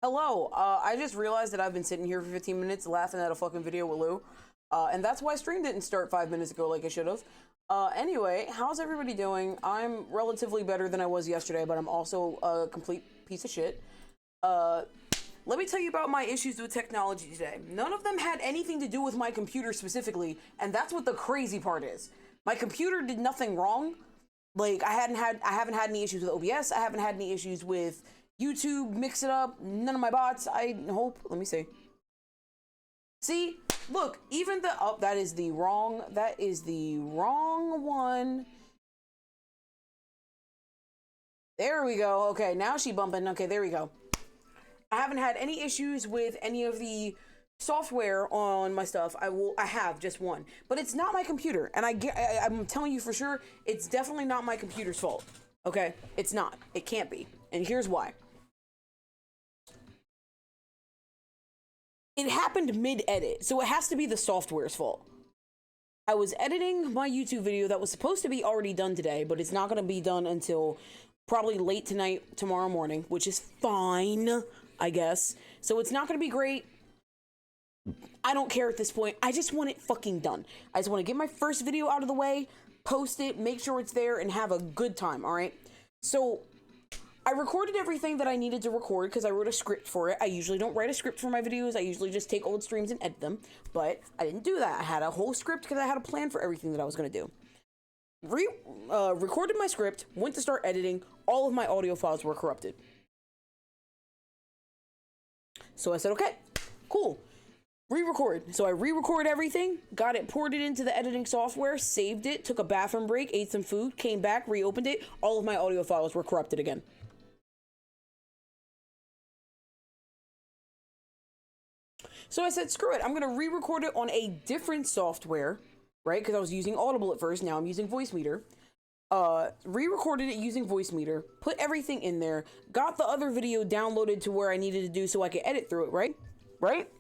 Hello, I just realized that I've been sitting here for 15 minutes laughing at a fucking video with Lou. And that's why stream didn't start 5 minutes ago like it should have. Anyway, how's everybody doing? I'm relatively better than I was yesterday, but I'm also a complete piece of shit. Let me tell you about my issues with technology today. None of them had anything to do with my computer specifically, and that's what the crazy part is. My computer did nothing wrong. Like, I haven't had any issues with OBS. I haven't had any issues with YouTube, mix it up, none of my bots, I hope. Let me see. See, look, even the, oh, that is the wrong one. There we go. Okay, now she bumping. Okay, there we go. I haven't had any issues with any of the software on my stuff. I have just one, but it's not my computer. And I'm telling you for sure, it's definitely not my computer's fault. Okay, it's not. It can't be. And here's why. It happened mid-edit, so it has to be the software's fault. I was editing my YouTube video that was supposed to be already done today, but it's not going to be done until probably late tonight, tomorrow morning, which is fine, I guess. So it's not going to be great. I don't care at this point. I just want it fucking done. I just want to get my first video out of the way, post it, make sure it's there, and have a good time, all right? So I recorded everything that I needed to record because I wrote a script for it. I usually don't write a script for my videos. I usually just take old streams and edit them, but I didn't do that. I had a whole script because I had a plan for everything that I was going to do. Recorded my script, went to start editing. All of my audio files were corrupted. So I said, okay, cool. Re-record. So I re-recorded everything, got it ported into the editing software, saved it, took a bathroom break, ate some food, came back, reopened it. All of my audio files were corrupted again. So I said, screw it, I'm gonna re-record it on a different software, right? Because I was using Audible at first, now I'm using Voicemeeter. Re-recorded it using Voicemeeter, put everything in there, got the other video downloaded to where I needed to do so I could edit through it, right?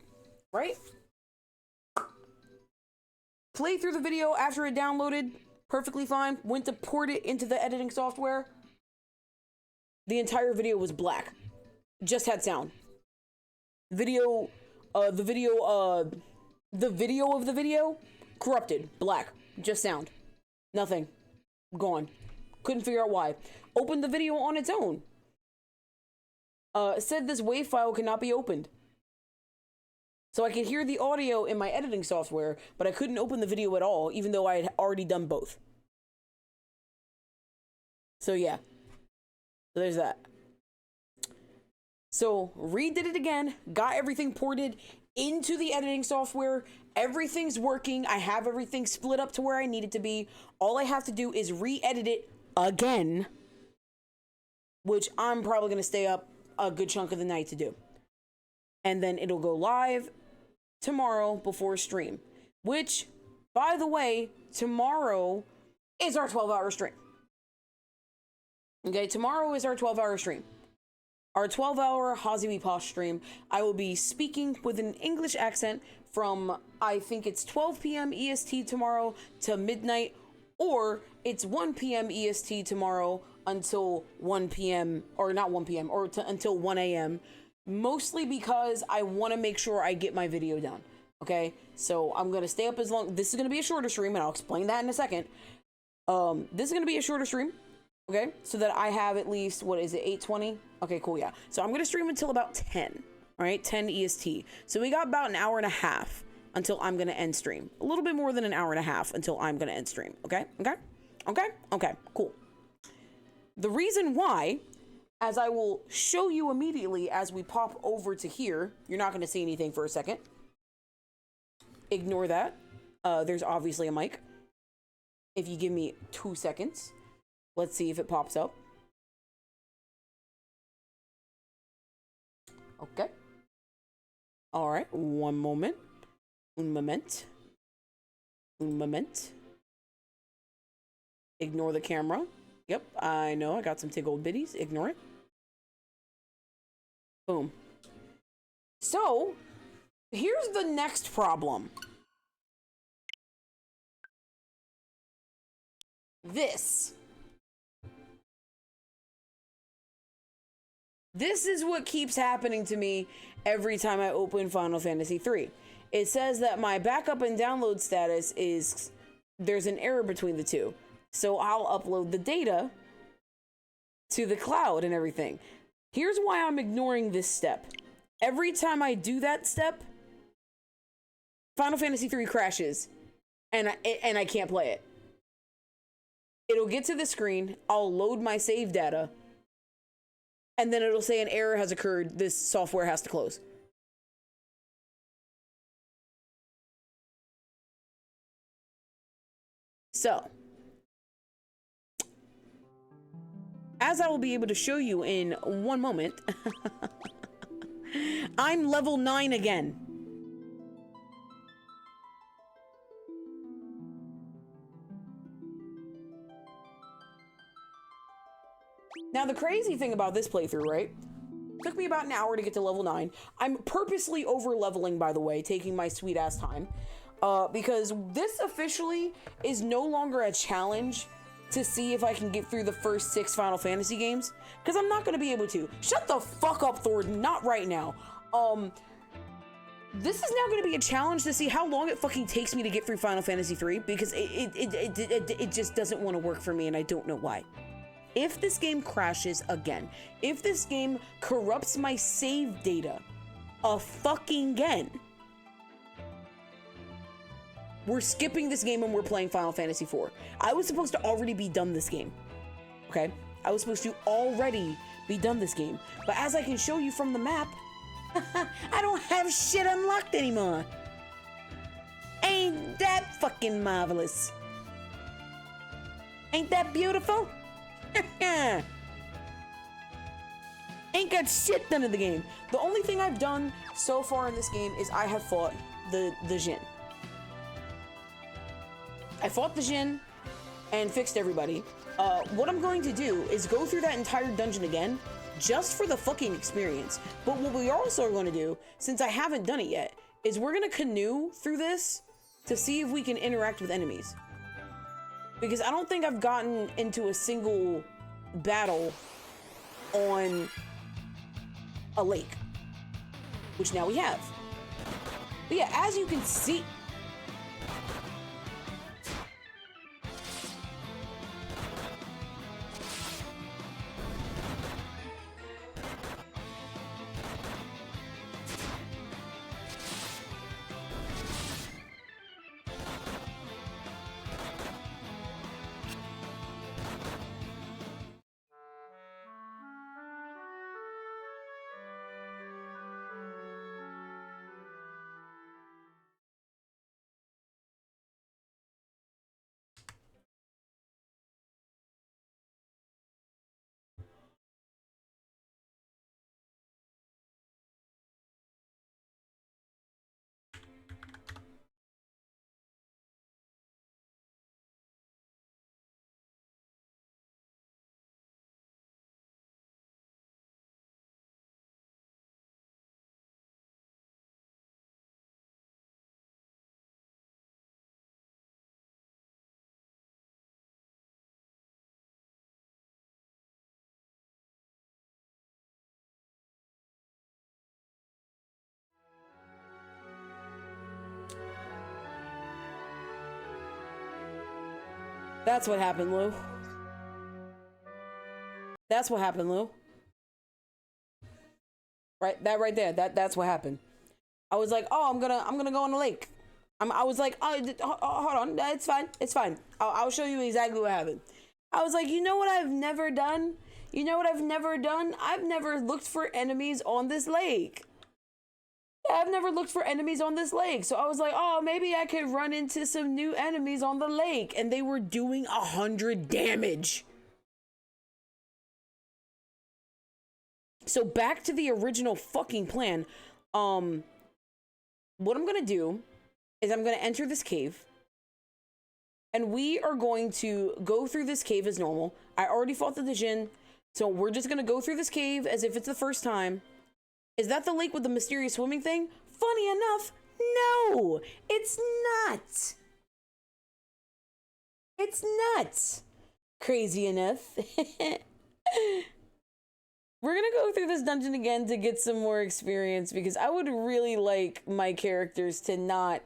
Play through the video after it downloaded, perfectly fine. Went to port it into the editing software. The entire video was black. Just had sound. The video of the video, corrupted, black, just sound. Nothing. Gone. Couldn't figure out why. Opened the video on its own. Said this WAV file cannot be opened. So I could hear the audio in my editing software, but I couldn't open the video at all, even though I had already done both. So yeah. So there's that. So redid it again, got everything ported into the editing software. Everything's working. I have everything split up to where I need it to be. All I have to do is re-edit it again, which I'm probably going to stay up a good chunk of the night to do. And then it'll go live tomorrow before stream, which, by the way, tomorrow is our 12-hour stream. Okay, tomorrow is our 12-hour stream. Our 12-hour Hazzi Posh stream. I will be speaking with an English accent from, I think it's 12 p.m. EST tomorrow to midnight, or it's 1 p.m. EST tomorrow until 1 p.m., or not 1 p.m., or until 1 a.m., mostly because I want to make sure I get my video done, okay? So I'm going to stay up as long. This is going to be a shorter stream, and I'll explain that in a second. This is going to be a shorter stream, okay? So that I have at least, what is it, 8:20? Okay, cool, yeah. So I'm going to stream until about 10, all right? 10 EST. So we got about an hour and a half until I'm going to end stream. A little bit more than an hour and a half until I'm going to end stream, okay? Okay, cool. The reason why, as I will show you immediately as we pop over to here, you're not going to see anything for a second. Ignore that. There's obviously a mic. If you give me 2 seconds, let's see if it pops up. Okay. All right, one moment. Un moment. Ignore the camera. Yep, I know, I got some tiggled bitties. Ignore it. Boom. So, here's the next problem. This This is what keeps happening to me every time I open Final Fantasy III. It says that my backup and download status is, there's an error between the two. So I'll upload the data to the cloud and everything. Here's why I'm ignoring this step. Every time I do that step, Final Fantasy III crashes and I can't play it. It'll get to the screen, I'll load my save data, and then it'll say an error has occurred, this software has to close. So, as I will be able to show you in one moment, I'm level 9 again. Now, the crazy thing about this playthrough, right? Took me about an hour to get to level 9. I'm purposely over-leveling, by the way, taking my sweet-ass time. Because this officially is no longer a challenge to see if I can get through the first 6 Final Fantasy games. Because I'm not going to be able to. Shut the fuck up, Thor. Not right now. This is now going to be a challenge to see how long it fucking takes me to get through Final Fantasy III. Because it just doesn't want to work for me, and I don't know why. If this game crashes again, if this game corrupts my save data again, we're skipping this game and we're playing Final Fantasy IV. I was supposed to already be done this game, okay? I was supposed to already be done this game. But as I can show you from the map, I don't have shit unlocked anymore. Ain't that fucking marvelous? Ain't that beautiful? Ain't got shit done in the game. The only thing I've done so far in this game is I have fought the Jinn. I fought the Jinn and fixed everybody. What I'm going to do is go through that entire dungeon again, just for the fucking experience. But what we also are going to do, since I haven't done it yet, is we're going to canoe through this to see if we can interact with enemies. Because I don't think I've gotten into a single battle on a lake, which now we have. But yeah, as you can see, that's what happened, Lou. That's what happened, Lou. Right, that right there. That's what happened. I was like, oh, I'm gonna go on the lake. I was like, oh, hold on, it's fine, it's fine. I'll show you exactly what happened. I was like, you know what I've never done? You know what I've never done? I've never looked for enemies on this lake. I've never looked for enemies on this lake. So I was like, oh, maybe I could run into some new enemies on the lake. And they were doing 100 damage. So back to the original fucking plan. What I'm going to do is I'm going to enter this cave. And we are going to go through this cave as normal. I already fought the Jinn. So we're just going to go through this cave as if it's the first time. Is that the lake with the mysterious swimming thing? Funny enough, no, it's not. It's not. Crazy enough. We're gonna go through this dungeon again to get some more experience because I would really like my characters to not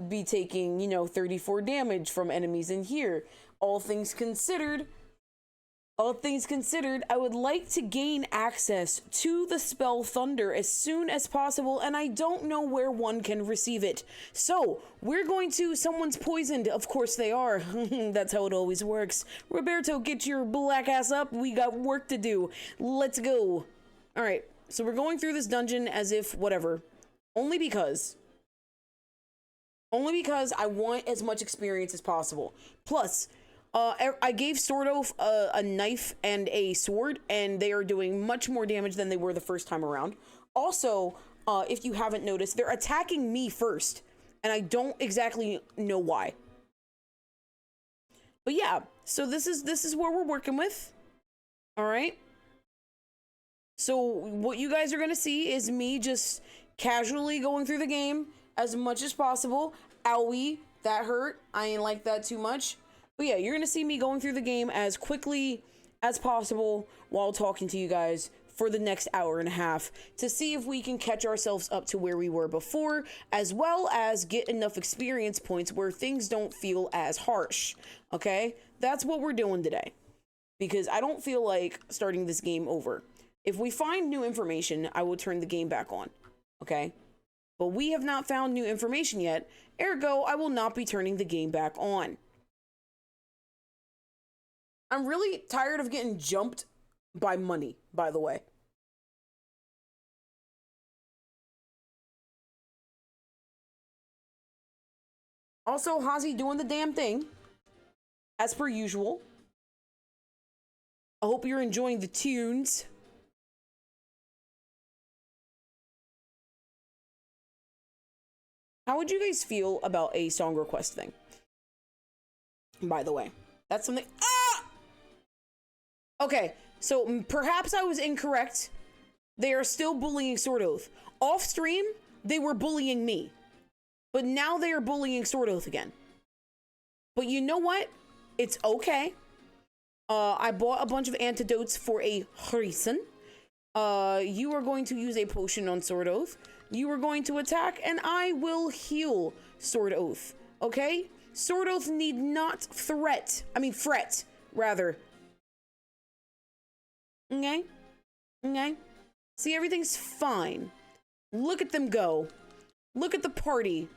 be taking, you know, 34 damage from enemies in here. All things considered, I would like to gain access to the spell Thunder as soon as possible, and I don't know where one can receive it. So, we're going to... Someone's poisoned. Of course they are. That's how it always works. Roberto, get your black ass up. We got work to do. Let's go. Alright, so we're going through this dungeon as if whatever. Only because I want as much experience as possible. Plus... I gave Sword Oath a knife and a sword, and they are doing much more damage than they were the first time around. Also, if you haven't noticed, they're attacking me first, and I don't exactly know why. But yeah, so this is what we're working with. All right. So what you guys are gonna see is me just casually going through the game as much as possible. Owie, that hurt. I ain't like that too much. But yeah, you're gonna see me going through the game as quickly as possible while talking to you guys for the next hour and a half to see if we can catch ourselves up to where we were before, as well as get enough experience points where things don't feel as harsh. Okay? That's what we're doing today. Because I don't feel like starting this game over. If we find new information, I will turn the game back on. Okay? But we have not found new information yet, ergo, I will not be turning the game back on. I'm really tired of getting jumped by money, by the way. Also, Hazi doing the damn thing, as per usual. I hope you're enjoying the tunes. How would you guys feel about a song request thing? By the way, that's something... Okay, so perhaps I was incorrect. They are still bullying Sword Oath. Off stream, they were bullying me. But now they are bullying Sword Oath again. But you know what? It's okay. I bought a bunch of antidotes for a reason. You are going to use a potion on Sword Oath. You are going to attack, and I will heal Sword Oath. Okay? Sword Oath need not fret, rather. Okay? Okay? See, everything's fine. Look at them go. Look at the party.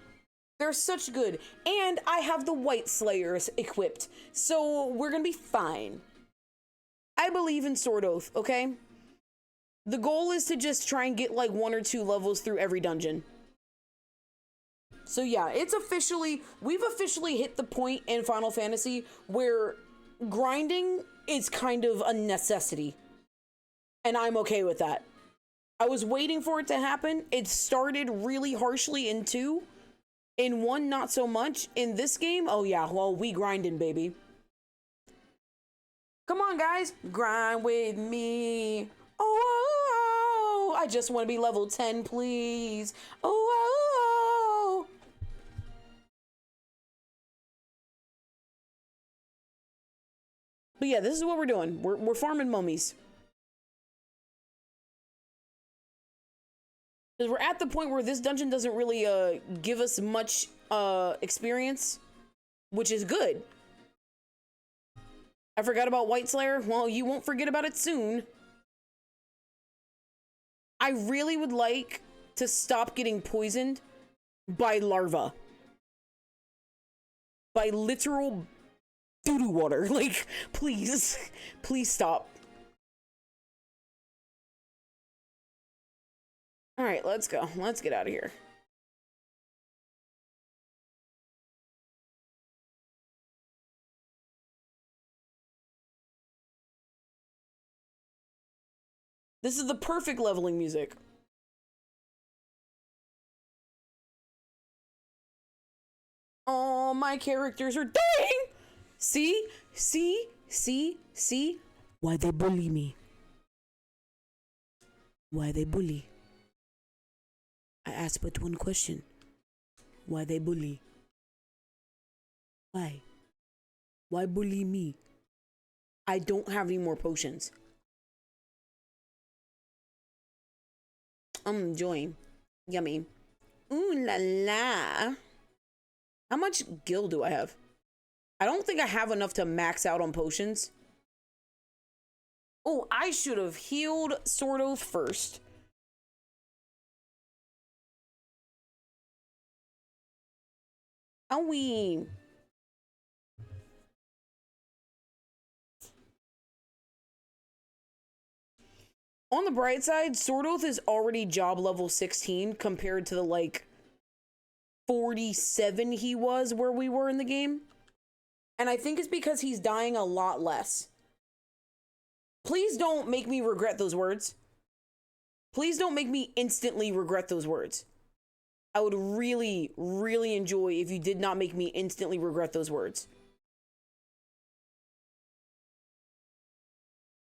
They're such good. And I have the White Slayers equipped. So we're gonna be fine. I believe in Sword Oath, okay? The goal is to just try and get like 1 or 2 levels through every dungeon. So yeah, we've officially hit the point in Final Fantasy where grinding is kind of a necessity. And I'm okay with that. I was waiting for it to happen. It started really harshly in 2. In 1, not so much. In this game, oh yeah, well, we grinding, baby. Come on, guys. Grind with me. Oh, I just want to be level 10, please. Oh. But yeah, this is what we're doing. We're farming mummies. Because we're at the point where this dungeon doesn't really give us much experience, which is good. I forgot about White Slayer. Well, you won't forget about it soon. I really would like to stop getting poisoned by larva. By literal doo-doo water. Like, please. Please stop. All right, let's go. Let's get out of here. This is the perfect leveling music. All my characters are dying. See? Why they bully me? Why they bully? I ask but one question. Why they bully? Why? Why bully me? I don't have any more potions. Joy. Yummy. Ooh la la. How much gil do I have? I don't think I have enough to max out on potions. Oh, I should have healed Sword Oath first. Owie. On the bright side, Sword Oath is already job level 16 compared to the, like, 47 he was where we were in the game. And I think it's because he's dying a lot less. Please don't make me regret those words. Please don't make me instantly regret those words. I would really, really enjoy if you did not make me instantly regret those words.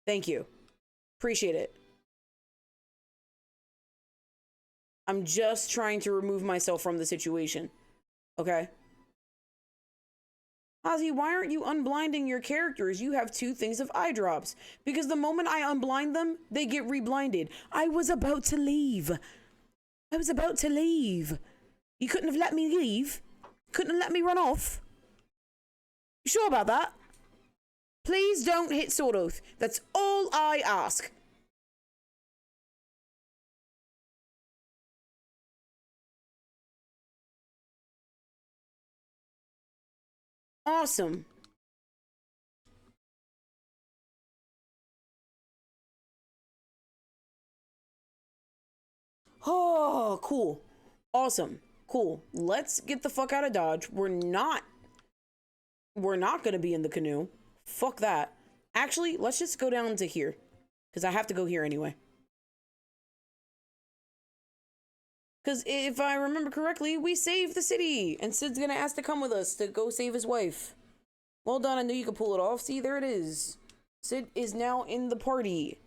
Thank you. Appreciate it. I'm just trying to remove myself from the situation. Okay? Ozzy, why aren't you unblinding your characters? You have 2 things of eye drops. Because the moment I unblind them, they get reblinded. I was about to leave. I was about to leave. You couldn't have let me leave? Couldn't have let me run off? You sure about that? Please don't hit Sword Oath. That's all I ask. Awesome. Oh, cool. Awesome. Cool. Let's get the fuck out of Dodge. We're not gonna be in the canoe. Fuck that. Actually, let's just go down to here. Because I have to go here anyway. Because if I remember correctly, we saved the city. And Sid's gonna ask to come with us to go save his wife. Well done, I knew you could pull it off. See, there it is. Sid is now in the party.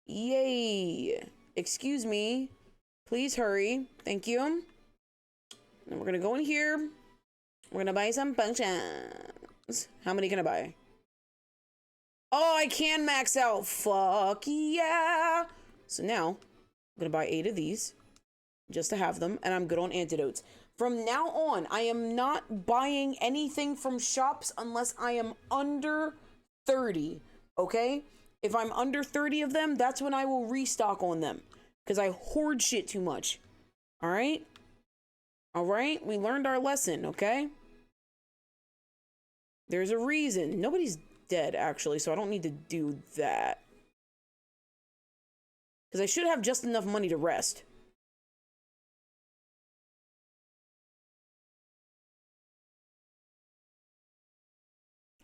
Yay. Excuse me. Please hurry. Thank you. And we're gonna go in here. We're gonna buy some potions. How many can I buy? Oh, I can max out. Fuck yeah. So now, I'm gonna buy 8 of these. Just to have them. And I'm good on antidotes. From now on, I am not buying anything from shops unless I am under 30. Okay? If I'm under 30 of them, that's when I will restock on them. Because I hoard shit too much. Alright? Alright? We learned our lesson, okay? There's a reason. Nobody's dead, actually, so I don't need to do that. Because I should have just enough money to rest.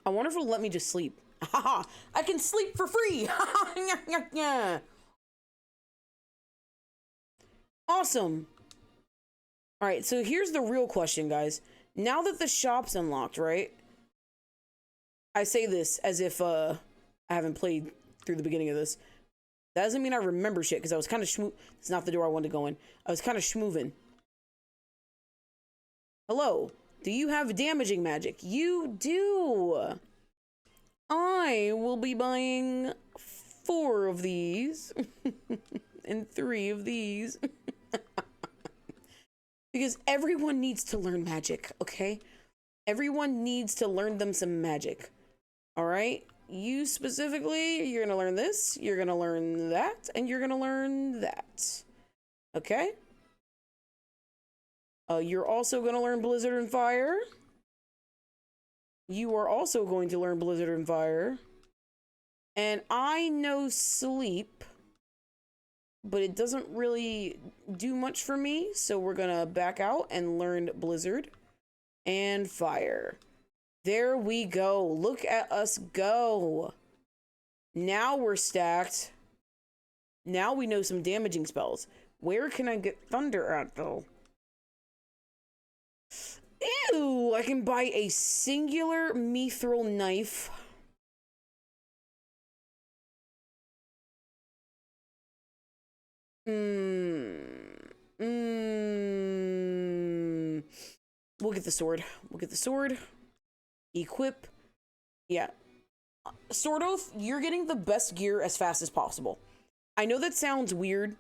I wonder if it'll let me just sleep. Haha! I can sleep for free! Haha! Awesome! Alright, so here's the real question, guys. Now that the shop's unlocked, right? I say this as if, I haven't played through the beginning of this. That doesn't mean I remember shit, because I was kind of It's not the door I wanted to go in. I was kind of schmoovin'. Hello? Do you have damaging magic? You do! I will be buying 4 of these. And 3 of these. Because everyone needs to learn magic, okay? Everyone needs to learn them some magic. Alright? You specifically, you're gonna learn this, you're gonna learn that, and you're gonna learn that. Okay? You're also gonna learn Blizzard and Fire. You are also going to learn Blizzard and Fire. And I know Sleep, but it doesn't really do much for me, so we're gonna back out and learn Blizzard and Fire. There we go. Look at us go. Now we're stacked. Now we know some damaging spells. Where can I get Thunder at, though? Ew, I can buy a singular mithril knife. We'll get the sword. We'll get the sword. Equip. Yeah. Sword Oath, you're getting the best gear as fast as possible. I know that sounds weird,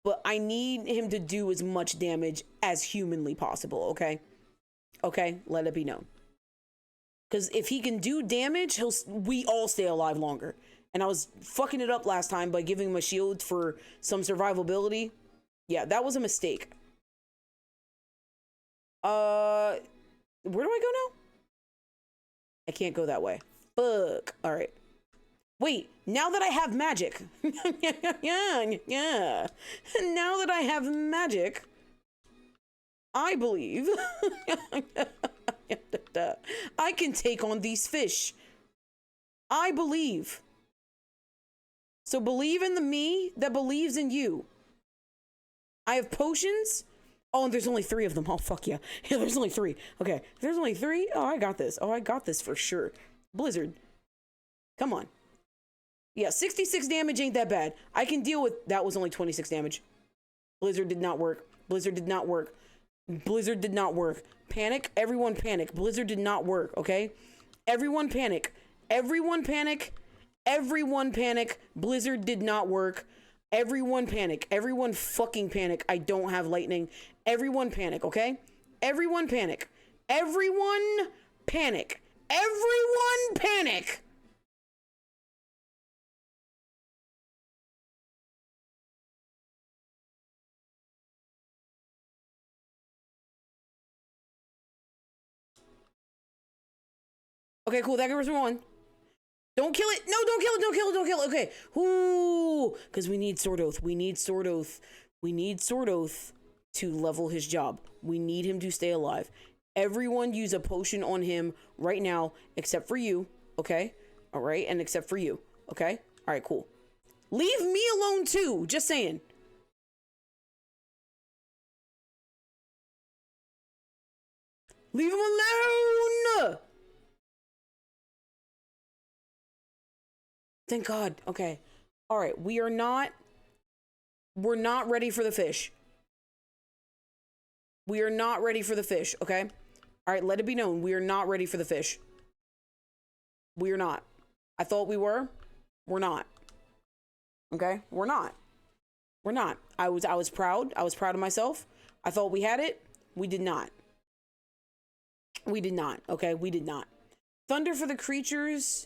but I need him to do as much damage as humanly possible, okay? Okay, let it be known. Because if he can do damage, we all stay alive longer. And I was fucking it up last time by giving him a shield for some survivability. Yeah, that was a mistake. Where do I go now? I can't go that way. Fuck. All right. Wait, now that I have magic. yeah. Now that I have magic, I believe I can take on these fish. I believe. So believe in the me that believes in you. I have potions. Oh, and there's only 3 of them. Oh, fuck yeah. Yeah, there's only 3. Okay, if there's only 3. Oh, I got this. Oh, I got this for sure. Blizzard. Come on. Yeah, 66 damage ain't that bad. I can deal with... That was only 26 damage. Blizzard did not work. Blizzard did not work. Blizzard did not work. Panic. Everyone panic. Blizzard did not work, okay? Everyone panic. Everyone panic. Everyone panic. Blizzard did not work. Everyone panic. Everyone fucking panic. I don't have lightning. Everyone panic, okay? Everyone panic. Everyone panic. Everyone panic. Okay, cool. That gives me 1. Don't kill it. No, don't kill it. Don't kill it. Don't kill it. Okay. Ooh, because we need Sword Oath. We need Sword Oath. We need Sword Oath to level his job. We need him to stay alive. Everyone use a potion on him right now, except for you. Okay. All right. And except for you. Okay. All right, cool. Leave me alone too. Just saying. Leave him alone. Thank God. Okay. All right. We're not ready for the fish. We are not ready for the fish. Okay. All right. Let it be known. We are not ready for the fish. We are not. I thought we were. We're not. Okay. We're not. We're not. I was proud. I was proud of myself. I thought we had it. We did not. We did not. Okay. We did not. Thunder for the creatures.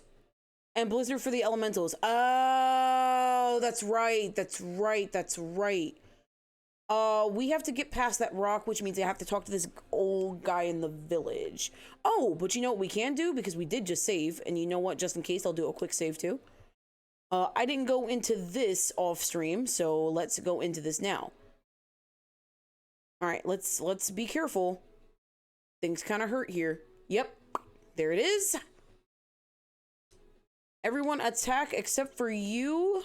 And Blizzard for the elementals. Oh, that's right. That's right. That's right. We have to get past that rock, which means I have to talk to this old guy in the village. Oh, but you know what we can do? Because we did just save. And you know what? Just in case, I'll do a quick save too. I didn't go into this off stream, so let's go into this now. All right, let's be careful. Things kind of hurt here. Yep. There it is. Everyone attack except for you.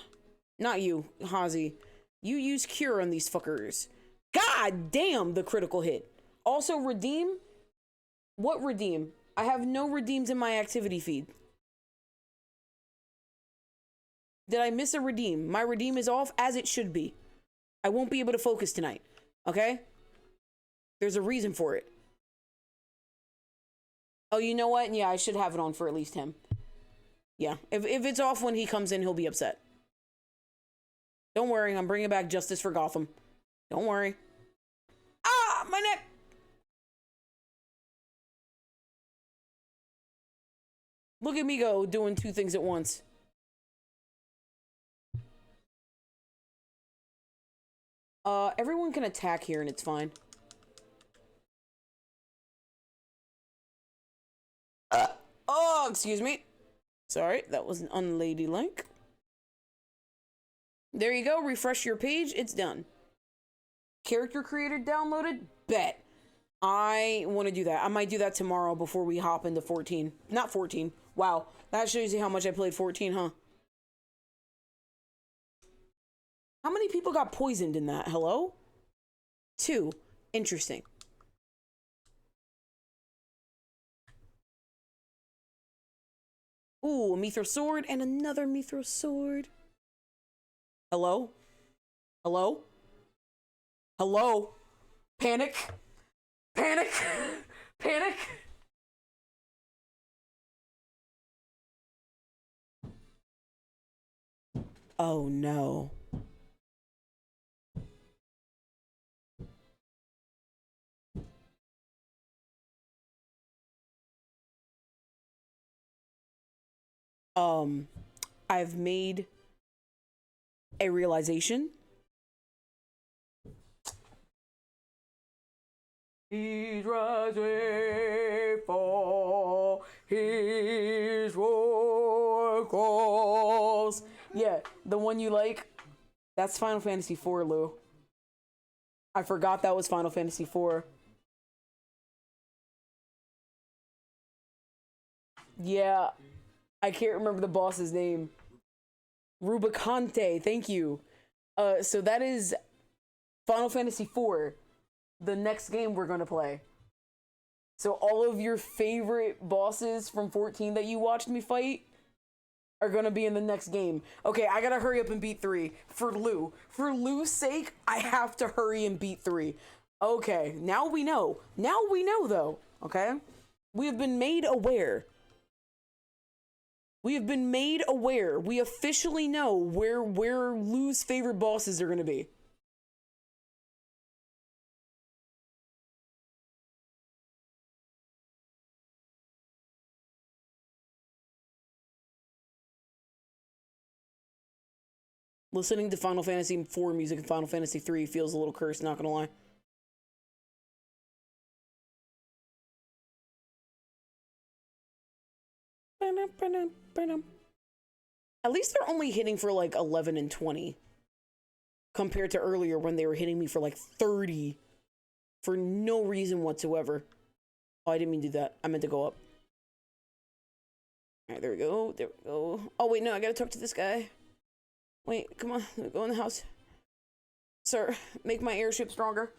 Not you, Hazi. You use cure on these fuckers. God damn, the critical hit. Also, redeem. What redeem? I have no redeems in my activity feed. Did I miss a redeem? My redeem is off as it should be. I won't be able to focus tonight. Okay? There's a reason for it. Oh, you know what? Yeah, I should have it on for at least him. Yeah, if it's off when he comes in, he'll be upset. Don't worry, I'm bringing back justice for Gotham. Don't worry. Ah, my neck! Look at me go, doing 2 things at once. Everyone can attack here and it's fine. Oh, excuse me. Sorry, that was an unladylike. There you go. Refresh your page. It's done. Character creator downloaded? Bet. I want to do that. I might do that tomorrow before we hop into 14. Not 14. Wow. That shows you how much I played 14, huh? How many people got poisoned in that? Hello? 2. Interesting. Ooh, a Mithril sword and another Mithril sword. Hello? Hello? Hello? Panic? Panic? Panic? Oh no. I've made a realization. He's rising for his war calls. Yeah, the one you like. That's Final Fantasy IV, Lou. I forgot that was Final Fantasy IV. Yeah, I can't remember the boss's name. Rubicante, thank you. So that is Final Fantasy IV, the next game we're gonna play. So all of your favorite bosses from 14 that you watched me fight are gonna be in the next game. Okay, I gotta hurry up and beat 3 for Lou. For Lou's sake, I have to hurry and beat 3. Okay, now we know. Now we know though, okay? We have been made aware. We have been made aware. We officially know where Lou's favorite bosses are gonna be. Listening to Final Fantasy IV music and Final Fantasy III feels a little cursed, not gonna lie. At least they're only hitting for like 11 and 20. Compared to earlier when they were hitting me for like 30. For no reason whatsoever. Oh, I didn't mean to do that. I meant to go up. Alright, there we go. There we go. Oh, wait, no, I gotta talk to this guy. Wait, come on. Let me go in the house. Sir, make my airship stronger.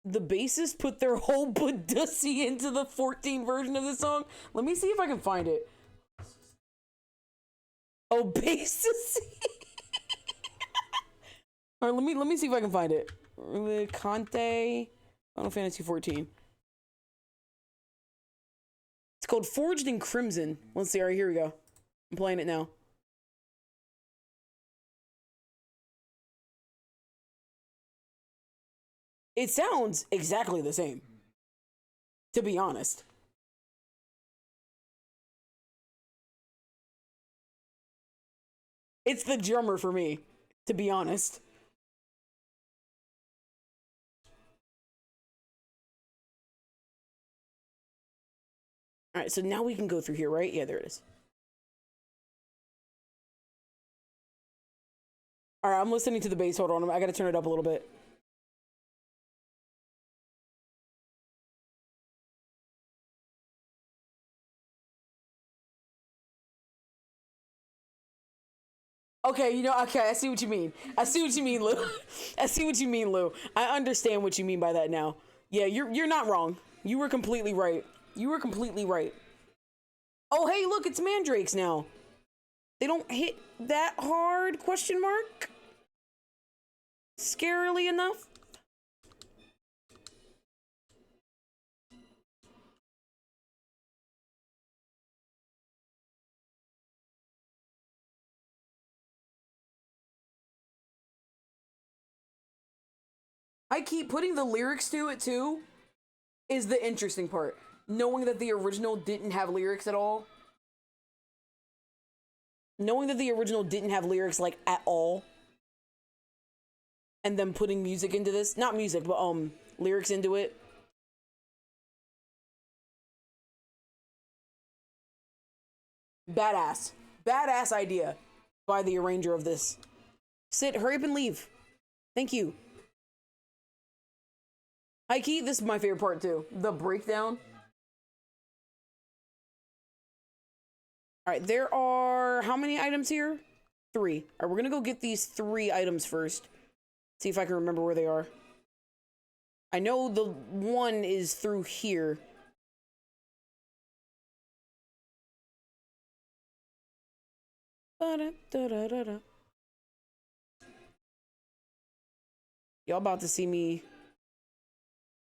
The bassists put their whole Badussy into the 14 version of the song. Let me see if I can find it. Oh, bassist. All right, let me see if I can find it. Conte, Final Fantasy 14. It's called Forged in Crimson. Let's see. All right, here we go. I'm playing it now. It sounds exactly the same, to be honest. It's the drummer for me, to be honest. All right, so now we can go through here, right? Yeah, there it is. All right, I'm listening to the bass. Hold on, I gotta turn it up a little bit. Okay, you know, okay, I see what you mean. I see what you mean, Lou. I see what you mean, Lou. I understand what you mean by that now. Yeah, you're not wrong. You were completely right. You were completely right. Oh, hey, look, it's mandrakes now. They don't hit that hard, question mark? Scarily enough. I keep putting the lyrics to it too is the interesting part. Knowing that the original didn't have lyrics at all. Knowing that the original didn't have lyrics like at all. And then putting music into this. Not music, but lyrics into it. Badass. Badass idea by the arranger of this. Sit, hurry up and leave. Thank you. High key, this is my favorite part too. The breakdown. Alright, there are how many items here? 3. Alright, we're gonna go get these 3 items first. See if I can remember where they are. I know the one is through here. Y'all about to see me.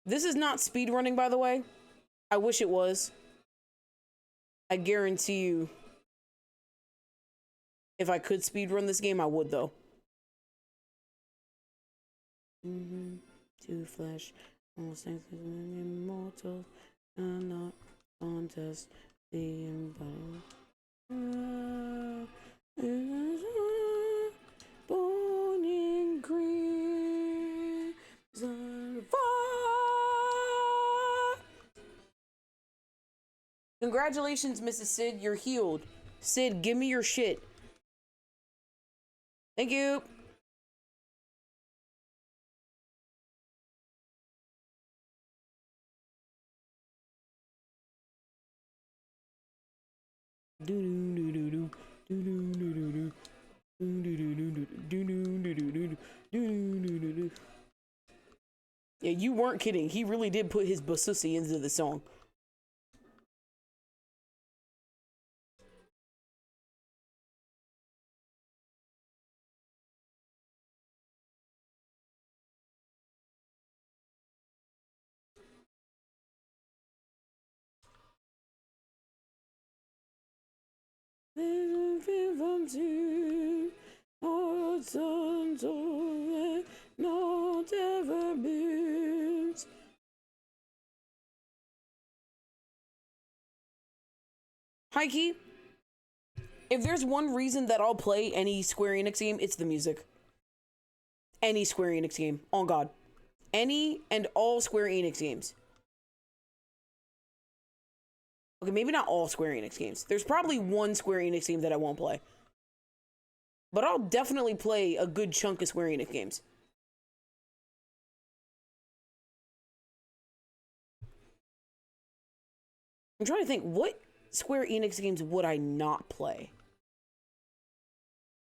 This is not speed running, by the way. I wish it was. I guarantee you, if I could speedrun this game, I would, though. To flesh, almost immortal, and not contest the born in crimson fire. Congratulations, Mrs. Sid, you're healed. Sid, give me your shit. Thank you. Yeah, you weren't kidding. He really did put his basusi into the song. Not ever built. Heike, if there's one reason that I'll play any Square Enix game, it's the music. Any Square Enix game. On God. Any and all Square Enix games. Okay, maybe not all Square Enix games. There's probably one Square Enix game that I won't play. But I'll definitely play a good chunk of Square Enix games. I'm trying to think, what Square Enix games would I not play?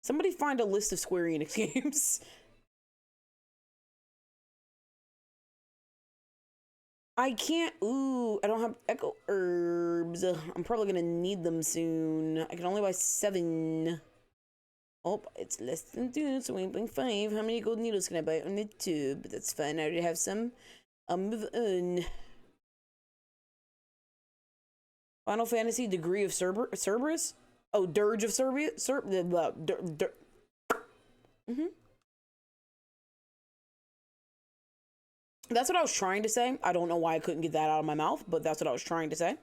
Somebody find a list of Square Enix games. I can't, ooh, I don't have Echo Herbs. I'm probably gonna need them soon. I can only buy 7. Oh, it's less than 2, so 1.5. How many gold needles can I buy on the tube? That's fine, I already have some. I'll move on. Final Fantasy Degree of Cerberus? Oh, Dirge of Cerberus? That's what I was trying to say. I don't know why I couldn't get that out of my mouth, but that's what I was trying to say.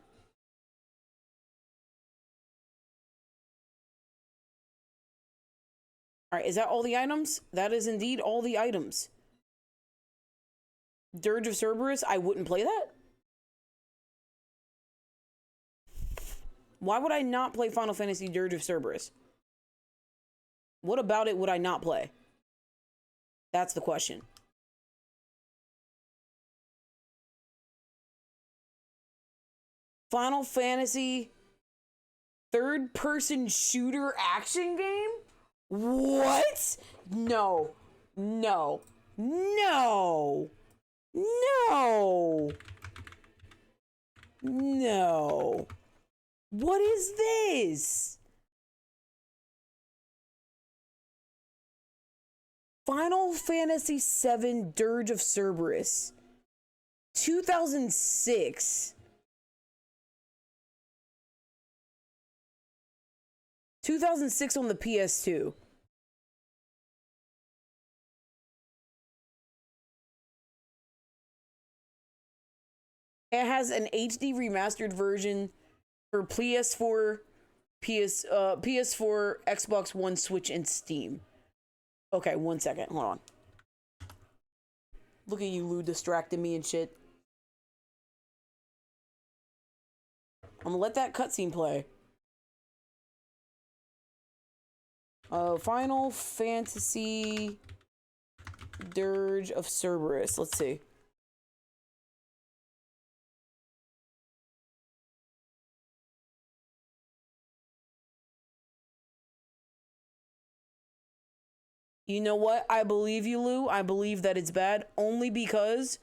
Alright, is that all the items? That is indeed all the items. Dirge of Cerberus, I wouldn't play that. Why would I not play Final Fantasy Dirge of Cerberus? What about it would I not play? That's the question. Final Fantasy third-person shooter action game? What? No. No. No. No. No. What is this? Final Fantasy VII Dirge of Cerberus. 2006. 2006 on the PS2. It has an HD remastered version for PS4, PS4, Xbox One, Switch, and Steam. Okay, 1 second. Hold on. Look at you, Lou, distracting me and shit. I'm gonna let that cutscene play. Final Fantasy Dirge of Cerberus. Let's see. You know what? I believe you, Lou. I believe that it's bad only because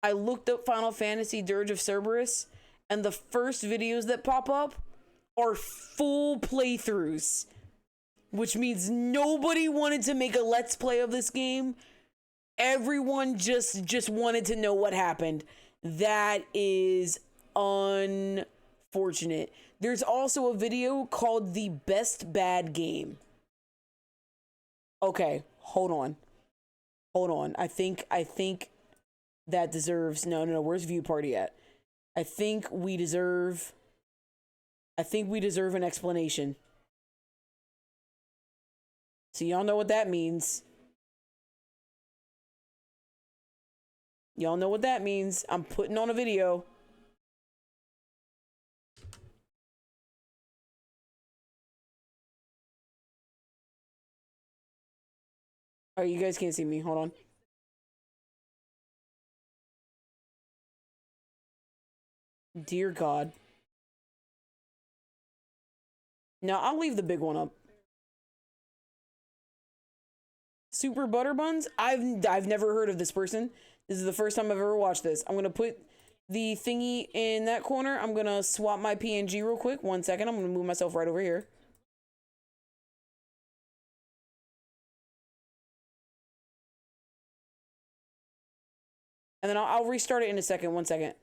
I looked up Final Fantasy Dirge of Cerberus and the first videos that pop up are full playthroughs, which means nobody wanted to make a let's play of this game. Everyone just wanted to know what happened. That is unfortunate. There's also a video called the best bad game. Okay, hold on. I think that deserves no, where's view party at? I think we deserve an explanation. So y'all know what that means. Y'all know what that means. I'm putting on a video. Oh, you guys can't see me. Hold on. Dear God. Now, I'll leave the big one up. Super Butter Buns? I've never heard of this person. This is the first time I've ever watched this. I'm going to put the thingy in that corner. I'm going to swap my PNG real quick. 1 second. I'm going to move myself right over here. And then I'll restart it in a second. 1 second.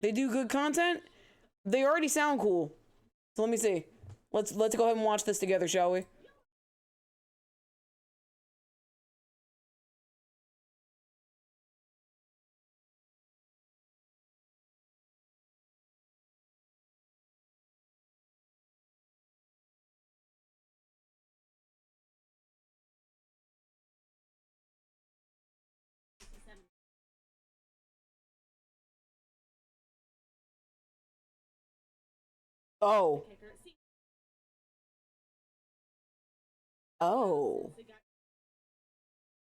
They do good content. They already sound cool. So let me see. Let's go ahead and watch this together, shall we? Oh. Oh.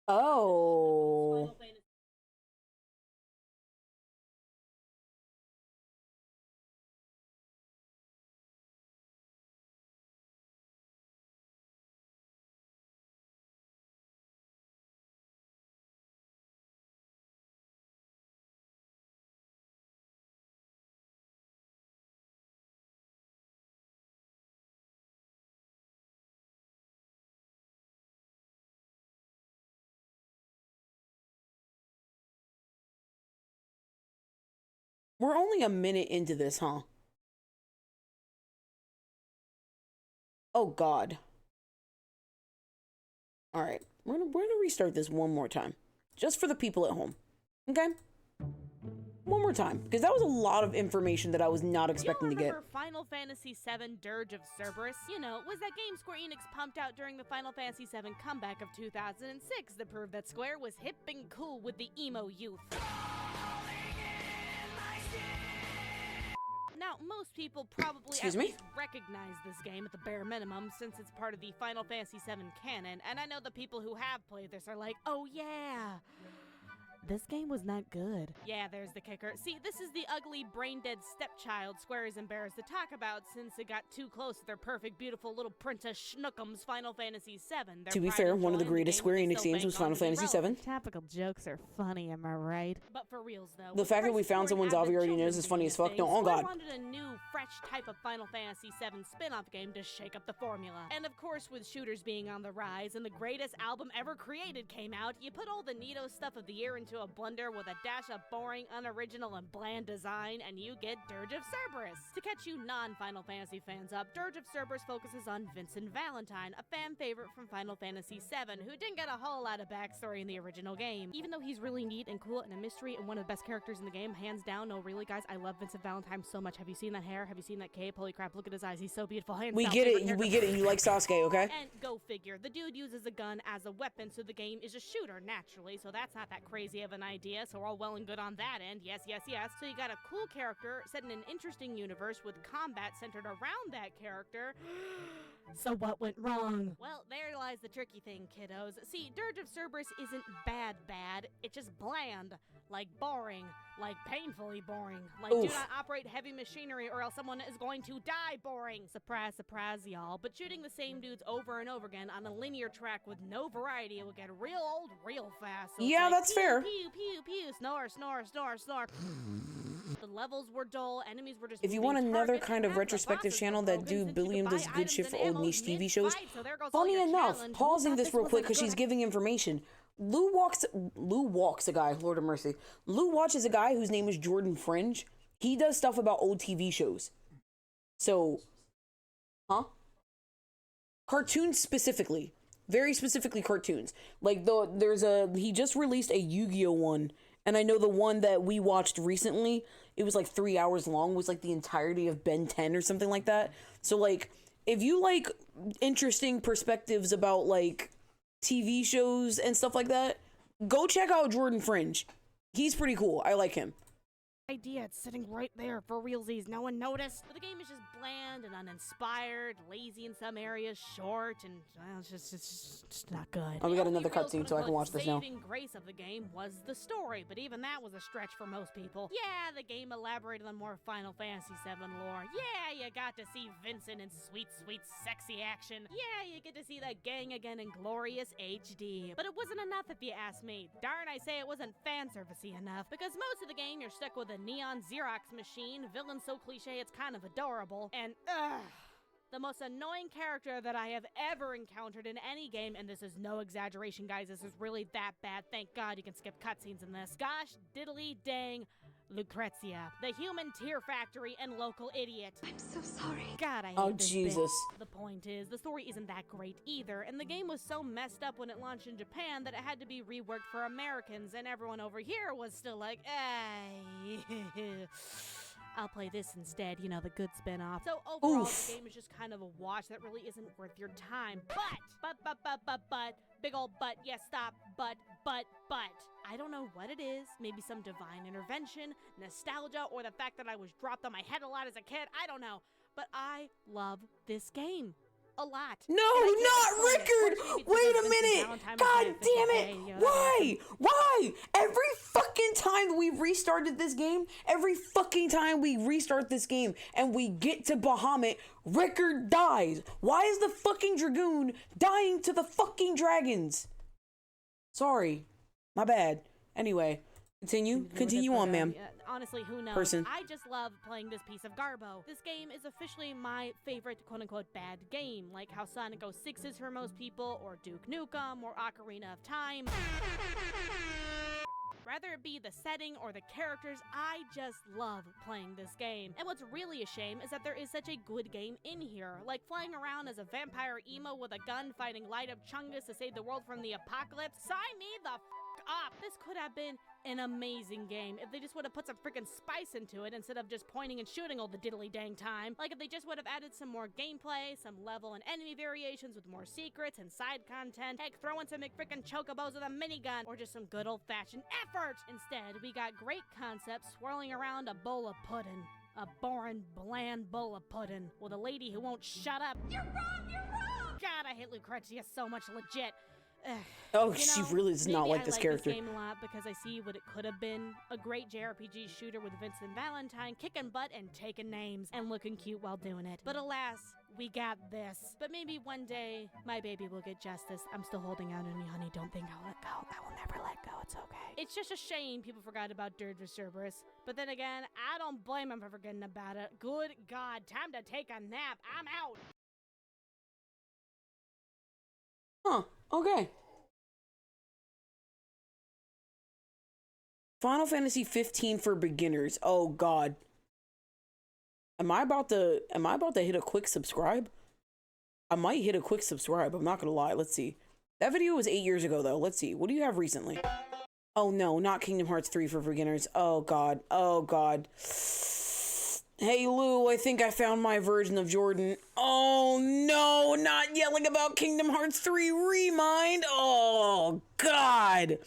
Oh. We're only a minute into this, huh? Oh, God. All right. We're gonna restart this one more time. Just for the people at home. Okay? One more time. Because that was a lot of information that I was not expecting to get. Final Fantasy VII Dirge of Cerberus? You know, was that game Square Enix pumped out during the Final Fantasy VII comeback of 2006 that proved that Square was hip and cool with the emo youth. Now, most people probably at least recognize this game at the bare minimum since it's part of the Final Fantasy VII canon, and I know the people who have played this are like, oh yeah, this game was not good. Yeah, there's the kicker. See, this is the ugly, brain-dead stepchild Square is embarrassed to talk about since it got too close to their perfect, beautiful little Princess Schnookums Final Fantasy VII. To be fair, one of the greatest Square Enix games was Final Fantasy VII. Topical jokes are funny, am I right? But for reals, though, the fact that we found someone Zavi already knows is funny as fuck. No, oh God. Square wanted a new, fresh type of Final Fantasy VII spin-off game to shake up the formula. And of course, with shooters being on the rise and the greatest album ever created came out, you put all the neato stuff of the year into a blender with a dash of boring, unoriginal, and bland design, and you get Dirge of Cerberus. To catch you non-Final Fantasy fans up, Dirge of Cerberus focuses on Vincent Valentine, a fan favorite from Final Fantasy VII, who didn't get a whole lot of backstory in the original game. Even though he's really neat and cool and a mystery and one of the best characters in the game, hands down, no really guys, I love Vincent Valentine so much. Have you seen that hair? Have you seen that cape? Holy crap, look at his eyes, he's so beautiful. We get it, you like Sasuke, okay? And go figure, the dude uses a gun as a weapon, so the game is a shooter, naturally, so that's not that crazy of an idea, so we're all well and good on that end, yes. So you got a cool character set in an interesting universe with combat centered around that character. So what went wrong? Well, there lies the tricky thing, kiddos. See, Dirge of Cerberus isn't bad, it's just bland, like boring, like painfully boring, like do not operate heavy machinery or else someone is going to die boring. Surprise, surprise, y'all. But shooting the same dudes over and over again on a linear track with no variety will get real old real fast. So yeah, that's fair. Pew, pew, pew, snore, snore, snore, snore. The levels were dull, enemies were just if you want another kind of retrospective channel that do Billiam does good shit for old niche TV shows, funny enough, pausing this real quick because she's giving information, Lou Walks a guy, Lord of mercy. Lou watches a guy whose name is Jordan Fringe. He does stuff about old TV shows. So, huh? Cartoons specifically. Very specifically cartoons. Like, he just released a Yu-Gi-Oh one. And I know the one that we watched recently, it was like 3 hours long, was like the entirety of Ben 10 or something like that. So, like, if you like interesting perspectives about, like, TV shows and stuff like that, go check out Jordan Fringe. He's pretty cool. I like him. Idea, it's sitting right there for realsies. No one noticed. But the game is just bland and uninspired, lazy in some areas, short, and well, it's just not good. Oh, we got another cutscene, so I can watch this now. The saving grace of the game was the story, but even that was a stretch for most people. Yeah, the game elaborated on more Final Fantasy VII lore. Yeah, you got to see Vincent in sweet, sweet, sexy action. Yeah, you get to see that gang again in glorious HD. But it wasn't enough if you ask me. Darn, I say it wasn't fan servicey enough, because most of the game you're stuck with a neon Xerox machine, villain so cliche it's kind of adorable, and the most annoying character that I have ever encountered in any game, and this is no exaggeration, guys, this is really that bad. Thank God you can skip cutscenes in this. Gosh diddly dang Lucrezia, the human tear factory and local idiot. I'm so sorry. God, I hate Oh, this Jesus. bit. The point is, the story isn't that great either, and the game was so messed up when it launched in Japan that it had to be reworked for Americans, and everyone over here was still like, I'll play this instead, you know, the good spin-off. So overall, the game is just kind of a wash that really isn't worth your time. But, big old but, yes, stop, but. I don't know what it is, maybe some divine intervention, nostalgia, or the fact that I was dropped on my head a lot as a kid, I don't know. But I love this game. A lot. No, not Rickard! Wait a minute! God damn it! Why? Every fucking time we restarted this game, every fucking time we restart this game and we get to Bahamut, Rickard dies. Why is the fucking Dragoon dying to the fucking dragons? Sorry. My bad. Anyway, continue on, ma'am. Honestly, who knows? Person. I just love playing this piece of garbo. This game is officially my favorite quote-unquote bad game, like how Sonic 06 is for most people, or Duke Nukem, or Ocarina of Time. Rather it be the setting or the characters, I just love playing this game. And what's really a shame is that there is such a good game in here, like flying around as a vampire emo with a gun fighting light-up Chungus to save the world from the apocalypse. Sign me the up. This could have been an amazing game if they just would have put some freaking spice into it instead of just pointing and shooting all the diddly dang time. Like if they just would have added some more gameplay, some level and enemy variations with more secrets and side content. Heck, throw in some freaking chocobos with a minigun, or just some good old-fashioned effort. Instead, we got great concepts swirling around a bowl of pudding. A boring, bland bowl of pudding with a lady who won't shut up. You're wrong! You're wrong! God, I hate Lucrezia so much, legit. Oh, she really does not like this character. I like this game a lot because I see what it could have been. A great JRPG shooter with Vincent Valentine kicking butt and taking names and looking cute while doing it. But alas, we got this. But maybe one day, my baby will get justice. I'm still holding out on you, honey. Don't think I'll let go. I will never let go. It's okay. It's just a shame people forgot about Dirge of Cerberus. But then again, I don't blame them for forgetting about it. Good God, time to take a nap. I'm out. Huh, okay. Final Fantasy 15 for beginners. Oh God. Am I about to hit a quick subscribe? I might hit a quick subscribe. I'm not gonna lie. Let's see. That video was 8 years ago though. Let's see. What do you have recently? Oh no, not Kingdom Hearts 3 for beginners. Oh God. Oh God. Hey Lou, I think I found my version of Jordan. Oh no, not yelling about Kingdom Hearts 3 Remind. Oh God.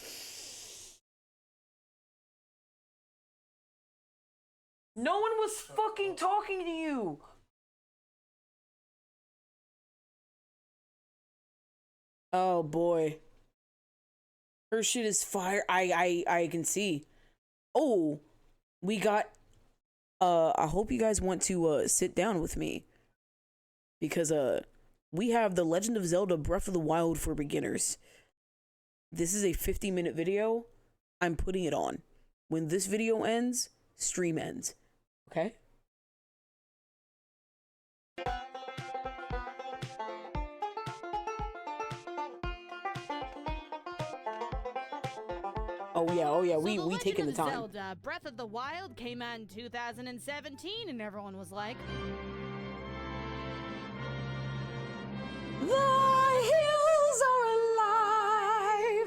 No one was fucking talking to you. Oh boy. Her shit is fire. I can see. Oh, we got I hope you guys want to sit down with me, because we have The Legend of Zelda Breath of the Wild for beginners. This is a 50-minute video. I'm putting it on. When this video ends, stream ends. Okay? Oh yeah, So we Legend taking the of time. Zelda Breath of the Wild came out in 2017, and everyone was like, The hills are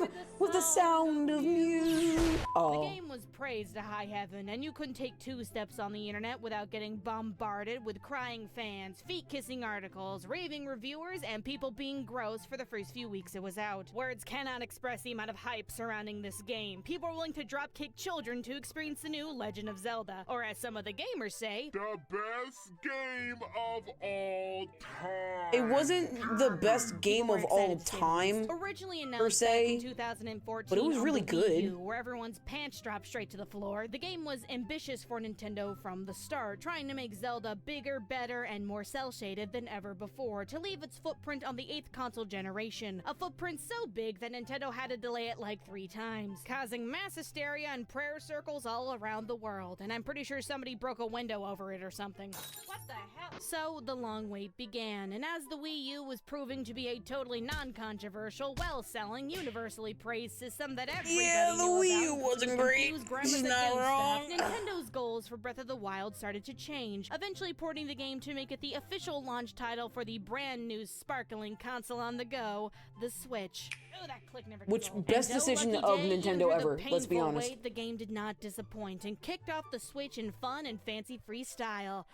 alive with the sound of music. the Oh, game was praised to high heaven, and you couldn't take 2 steps on the internet without getting bombarded with crying fans, feet-kissing articles, raving reviewers, and people being gross for the first few weeks it was out. Words cannot express the amount of hype surrounding this game. People are willing to drop-kick children to experience the new Legend of Zelda, or as some of the gamers say, the best game of all time. it wasn't the best game People of were all excited to say the time. least. Originally per announced se, back in 2014, but it was on really the Wii good. U, where everyone's pants dropped straight to the floor. The game was ambitious for Nintendo from the start, trying to make Zelda bigger, better, and more cel-shaded than ever before, to leave its footprint on the 8th console generation. A footprint so big that Nintendo had to delay it like 3 times, causing mass hysteria and prayer circles all around the world. And I'm pretty sure somebody broke a window over it or something. What the hell? So the long wait began, and as the Wii U was proving to be a totally non-controversial, well-selling, universally praised system that everybody Yeah, the knew Wii U about, wasn't with great. confused grammars She's and not game wrong. stuff, Nintendo's goals for Breath of the Wild started to change, eventually porting the game to make it the official launch title for the brand new sparkling console on the go, the Switch. Oh, that click never gets Which old. best And no decision lucky of day, even Nintendo through the ever, let's be painful honest. wait, the game did not disappoint and kicked off the Switch in fun and fancy-free style.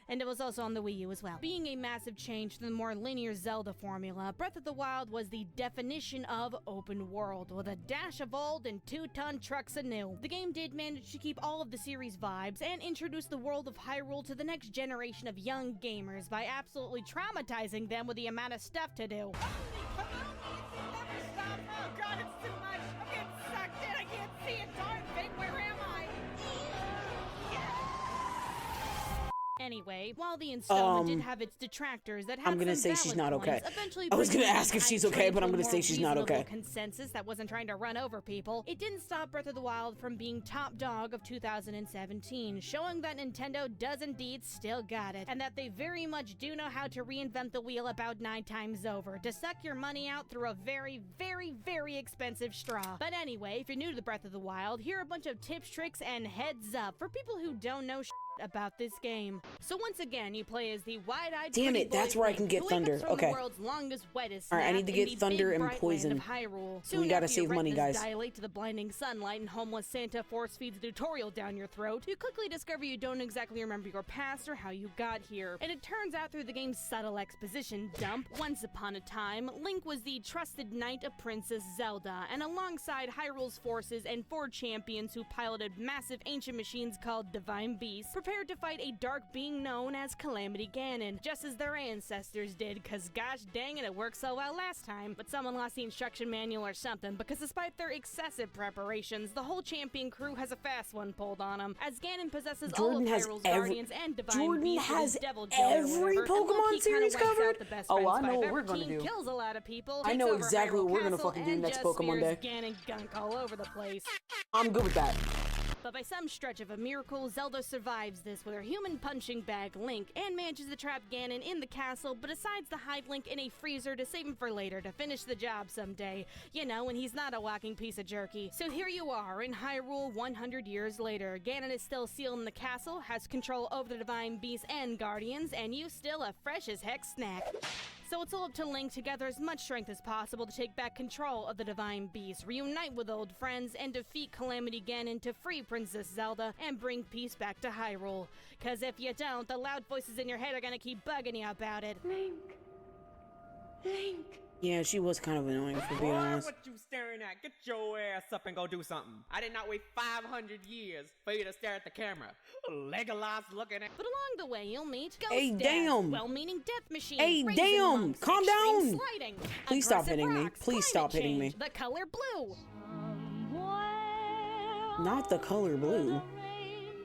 And it was also on the Wii U as well. Being a massive change to the more linear Zelda formula, Breath of the Wild was the definition of open world, with a dash of old and 2-ton trucks anew. The game did manage to keep all of the series vibes and introduce the world of Hyrule to the next generation of young gamers by absolutely traumatizing them with the amount of stuff to do. Oh god, it's too much! I'm getting sucked in! I can't see a darn thing! Where am I? Anyway, while the installment did have its detractors that had I'm gonna some say she's valid not okay. points, eventually I was gonna bringing ask if the she's hype okay, train but to I'm a gonna more say she's not reasonable okay. consensus that wasn't trying to run over people, it didn't stop Breath of the Wild from being top dog of 2017, showing that Nintendo does indeed still got it, and that they very much do know how to reinvent the wheel about 9 times over, to suck your money out through a very, very, very expensive straw. But anyway, if you're new to the Breath of the Wild, here are a bunch of tips, tricks, and heads up for people who don't know about this game. So once again, you play as the wide-eyed Damn pretty it, that's boy where I Link, can get who thunder. wakes up from Okay. the world's longest, wettest All right, I nap need to in get the thunder big, and bright land poison. of Hyrule. We Soon gotta after your save money, retinas guys. dilate to the blinding sunlight and homeless Santa force feeds a tutorial down your throat, you quickly discover you don't exactly remember your past or how you got here. And it turns out through the game's subtle exposition dump, once upon a time, Link was the trusted knight of Princess Zelda, and alongside Hyrule's forces and 4 champions who piloted massive ancient machines called Divine Beasts, prepared to fight a dark being known as Calamity Ganon, just as their ancestors did, cause gosh dang it worked so well last time. But someone lost the instruction manual or something, because despite their excessive preparations, the whole champion crew has a fast one pulled on them, as Ganon possesses all Jordan of has Hyrule's every- guardians and Divine Jordan Beasts with his has devil gem or every whatever, and Pokemon low-key kinda series wipes out covered? the best Oh, friends I know five what we're ever gonna team, do. kills a lot of people, I takes know over exactly Hyrule what we're gonna Castle, fucking do and next just Pokemon smears Day. Ganon gunk all over the place. I'm good with that. But by some stretch of a miracle, Zelda survives this with her human punching bag Link and manages to trap Ganon in the castle, but decides to hide Link in a freezer to save him for later to finish the job someday. You know, when he's not a walking piece of jerky. So here you are in Hyrule 100 years later. Ganon is still sealed in the castle, has control over the Divine Beasts and Guardians, and you still a fresh as heck snack. So it's all up to Link to gather as much strength as possible to take back control of the Divine Beast, reunite with old friends, and defeat Calamity Ganon to free Princess Zelda and bring peace back to Hyrule. Cause if you don't, the loud voices in your head are gonna keep bugging you about it. Link. Link. Yeah, she was kind of annoying, for being Boy, honest. what you staring at? Get your ass up and go do something. I did not wait 500 years for you to stare at the camera. Legolas looking at... But along the way, you'll meet Ghost Hey, Dad, damn. well-meaning death machine, Hey, raisin damn. monks, Calm extreme down. sliding, Please stop aggressive hitting me. rocks, Please stop climate hitting me. change, the color blue. Not the color blue.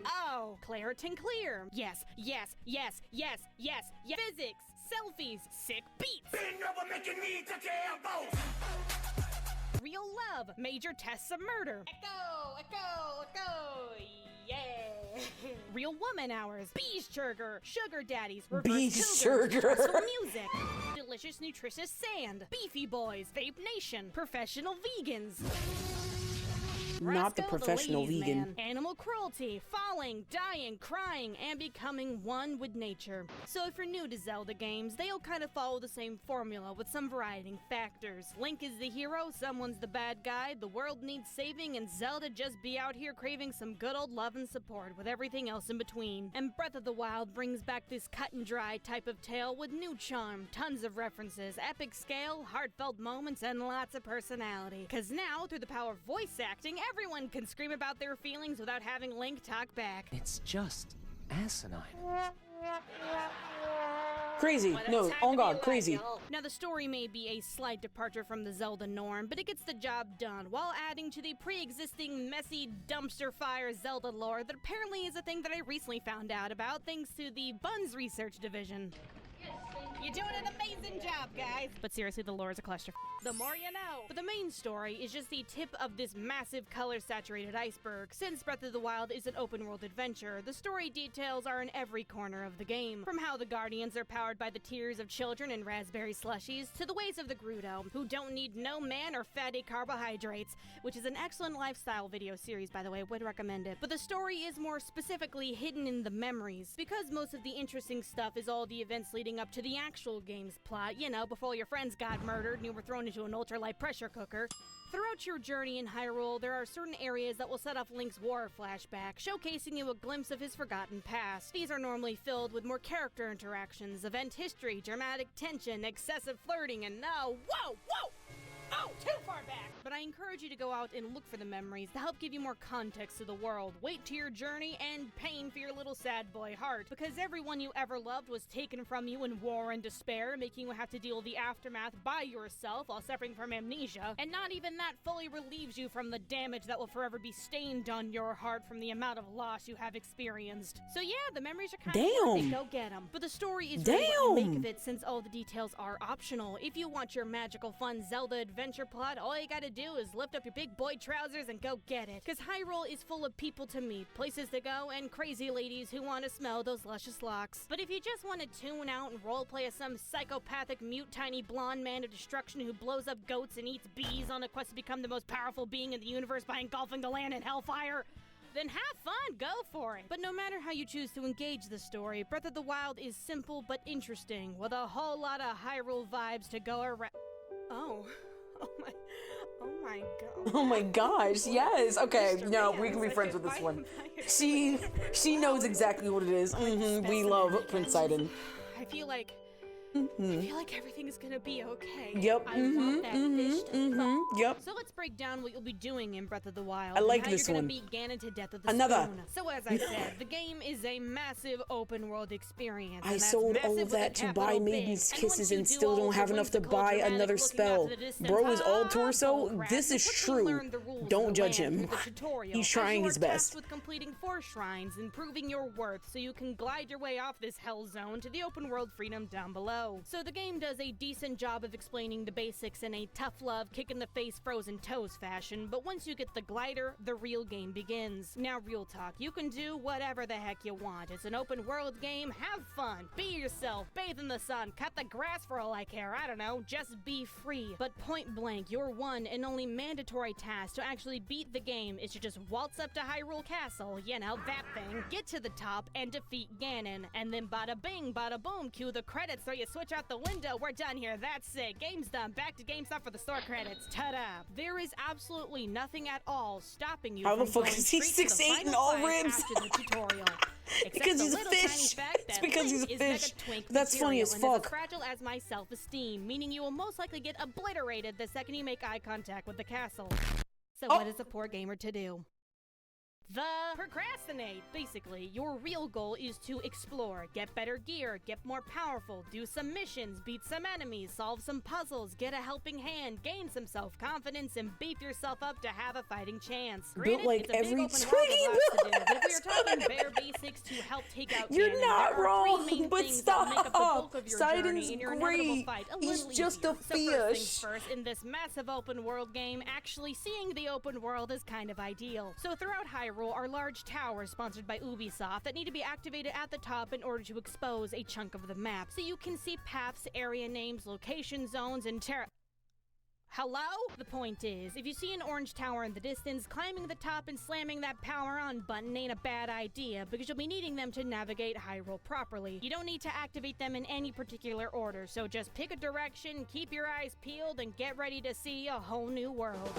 Oh, Claritin Clear. Yes, yes, yes, yes, yes, yes. Physics, selfies, sick beats. Real love, major tests of murder. Echo, echo, echo, yeah. Real woman hours, Beachburger, sugar daddies, reverse cougars, Beachburger. stressful music, delicious nutritious sand, beefy boys, vape nation, professional vegans. not the Roscoe professional ladies' vegan. man. Animal cruelty, falling, dying, crying, and becoming one with nature. So if you're new to Zelda games, they all kind of follow the same formula with some variety factors. Link is the hero, someone's the bad guy, the world needs saving, and Zelda just be out here craving some good old love and support with everything else in between. And Breath of the Wild brings back this cut and dry type of tale with new charm, tons of references, epic scale, heartfelt moments, and lots of personality. Cause now, through the power of voice acting, everyone can scream about their feelings without having Link talk back. It's just asinine. Crazy. No, oh god, crazy. Now the story may be a slight departure from the Zelda norm, but it gets the job done while adding to the pre-existing messy dumpster fire Zelda lore that apparently is a thing that I recently found out about thanks to the Buns Research Division. You're doing an amazing job, guys! But seriously, the lore is a cluster. The more you know! But the main story is just the tip of this massive color-saturated iceberg. Since Breath of the Wild is an open-world adventure, the story details are in every corner of the game. From how the Guardians are powered by the tears of children and raspberry slushies, to the ways of the Grudo, who don't need no man or fatty carbohydrates, which is an excellent lifestyle video series, by the way, would recommend it. But the story is more specifically hidden in the memories, because most of the interesting stuff is all the events leading up to the actual game's plot, you know, before your friends got murdered and you were thrown into an ultra-light pressure cooker. Throughout your journey in Hyrule, there are certain areas that will set off Link's war flashback, showcasing you a glimpse of his forgotten past. These are normally filled with more character interactions, event history, dramatic tension, excessive flirting, and no, whoa! Oh, too far back! But I encourage you to go out and look for the memories to help give you more context to the world, weight to your journey, and pain for your little sad boy heart. Because everyone you ever loved was taken from you in war and despair, making you have to deal with the aftermath by yourself while suffering from amnesia. And not even that fully relieves you from the damage that will forever be stained on your heart from the amount of loss you have experienced. So yeah, the memories are kind of worthy, go get them. But the story is really what you make of it, since all the details are optional. If you want your magical fun Zelda adventure plot, all you gotta do is lift up your big boy trousers and go get it. Cause Hyrule is full of people to meet, places to go, and crazy ladies who want to smell those luscious locks. But if you just want to tune out and roleplay as some psychopathic, mute, tiny blonde man of destruction who blows up goats and eats bees on a quest to become the most powerful being in the universe by engulfing the land in hellfire, then have fun, go for it. But no matter how you choose to engage the story, Breath of the Wild is simple but interesting, with a whole lot of Hyrule vibes to go around. Oh my god. Oh my gosh, yes. Okay, no, we can be friends with this one. She knows exactly what it is. We love Prince Sidon. I feel like everything is gonna be okay. Yep. I want that fish to Yep. So let's break down what you'll be doing in Breath of the Wild. I like and how this you're gonna one. beat Ganon to death with the Another. spoon. So as I said, the game is a massive open world experience. I and that's sold all massive of with a that to capital buy big. Maiden's And Kisses once you and do still all don't the have enough to whimsical, buy dramatic another looking spell. out to the distance, Bro is all torso. bullcrap, This you is quickly true. learn the rules of Don't the judge land him. through the tutorial, He's as trying you his are best. tasked with completing 4 shrines and proving your worth so you can glide your way off this hell zone to the open world freedom down below. So the game does a decent job of explaining the basics in a tough love, kick in the face, frozen toes fashion, but once you get the glider, the real game begins. Now real talk, you can do whatever the heck you want. It's an open world game, have fun, be yourself, bathe in the sun, cut the grass for all I care, I don't know, just be free. But point blank, your one and only mandatory task to actually beat the game is to just waltz up to Hyrule Castle, you know, that thing, get to the top and defeat Ganon, and then bada bing, bada boom, cue the credits so you switch out the window, we're done here, that's it, game's done, back to GameStop for the store credits, ta-da! There is absolutely nothing at all stopping you How the from fuck going is he straight to the 6'8" final and all fight ribs? after the tutorial. Except Because the he's a little tiny fish. fact It's that because he's Link a is fish. mega-twink That's funny material as and is fuck. as fragile as my self-esteem, meaning you will most likely get obliterated the second you make eye contact with the castle. So what is a poor gamer to do? Procrastinate! Basically, your real goal is to explore, get better gear, get more powerful, do some missions, beat some enemies, solve some puzzles, get a helping hand, gain some self-confidence, and beef yourself up to have a fighting chance. Granted, like it's a big every open world with lots to do, but if we are Swiggy talking bare basics to help take out You're Ganon, not there are 3 wrong, main but things that make up the bulk stop. of your Sidon's journey in your inevitable great. fight a He's little just easier. a So first things fish. first, in this massive open world game, actually seeing the open world is kind of ideal. So throughout Hyrule are large towers sponsored by Ubisoft that need to be activated at the top in order to expose a chunk of the map, so you can see paths, area names, location zones, and Hello? The point is, if you see an orange tower in the distance, climbing the top and slamming that power on button ain't a bad idea, because you'll be needing them to navigate Hyrule properly. You don't need to activate them in any particular order, so just pick a direction, keep your eyes peeled, and get ready to see a whole new world.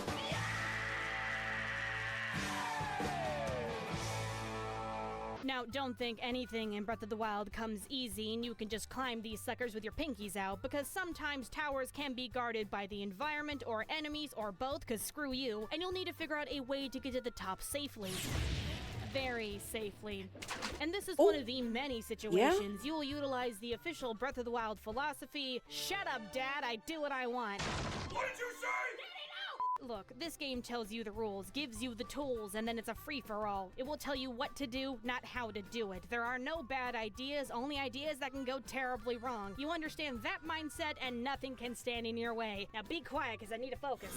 Now, don't think anything in Breath of the Wild comes easy and you can just climb these suckers with your pinkies out, because sometimes towers can be guarded by the environment or enemies or both, because screw you, and you'll need to figure out a way to get to the top safely. Very safely. And this is one of the many situations you will utilize the official Breath of the Wild philosophy, shut up, Dad, I do what I want. What did you say? Look, this game tells you the rules, gives you the tools, and then it's a free-for-all. It will tell you what to do, not how to do it. There are no bad ideas, only ideas that can go terribly wrong. You understand that mindset, and nothing can stand in your way. Now be quiet, because I need to focus.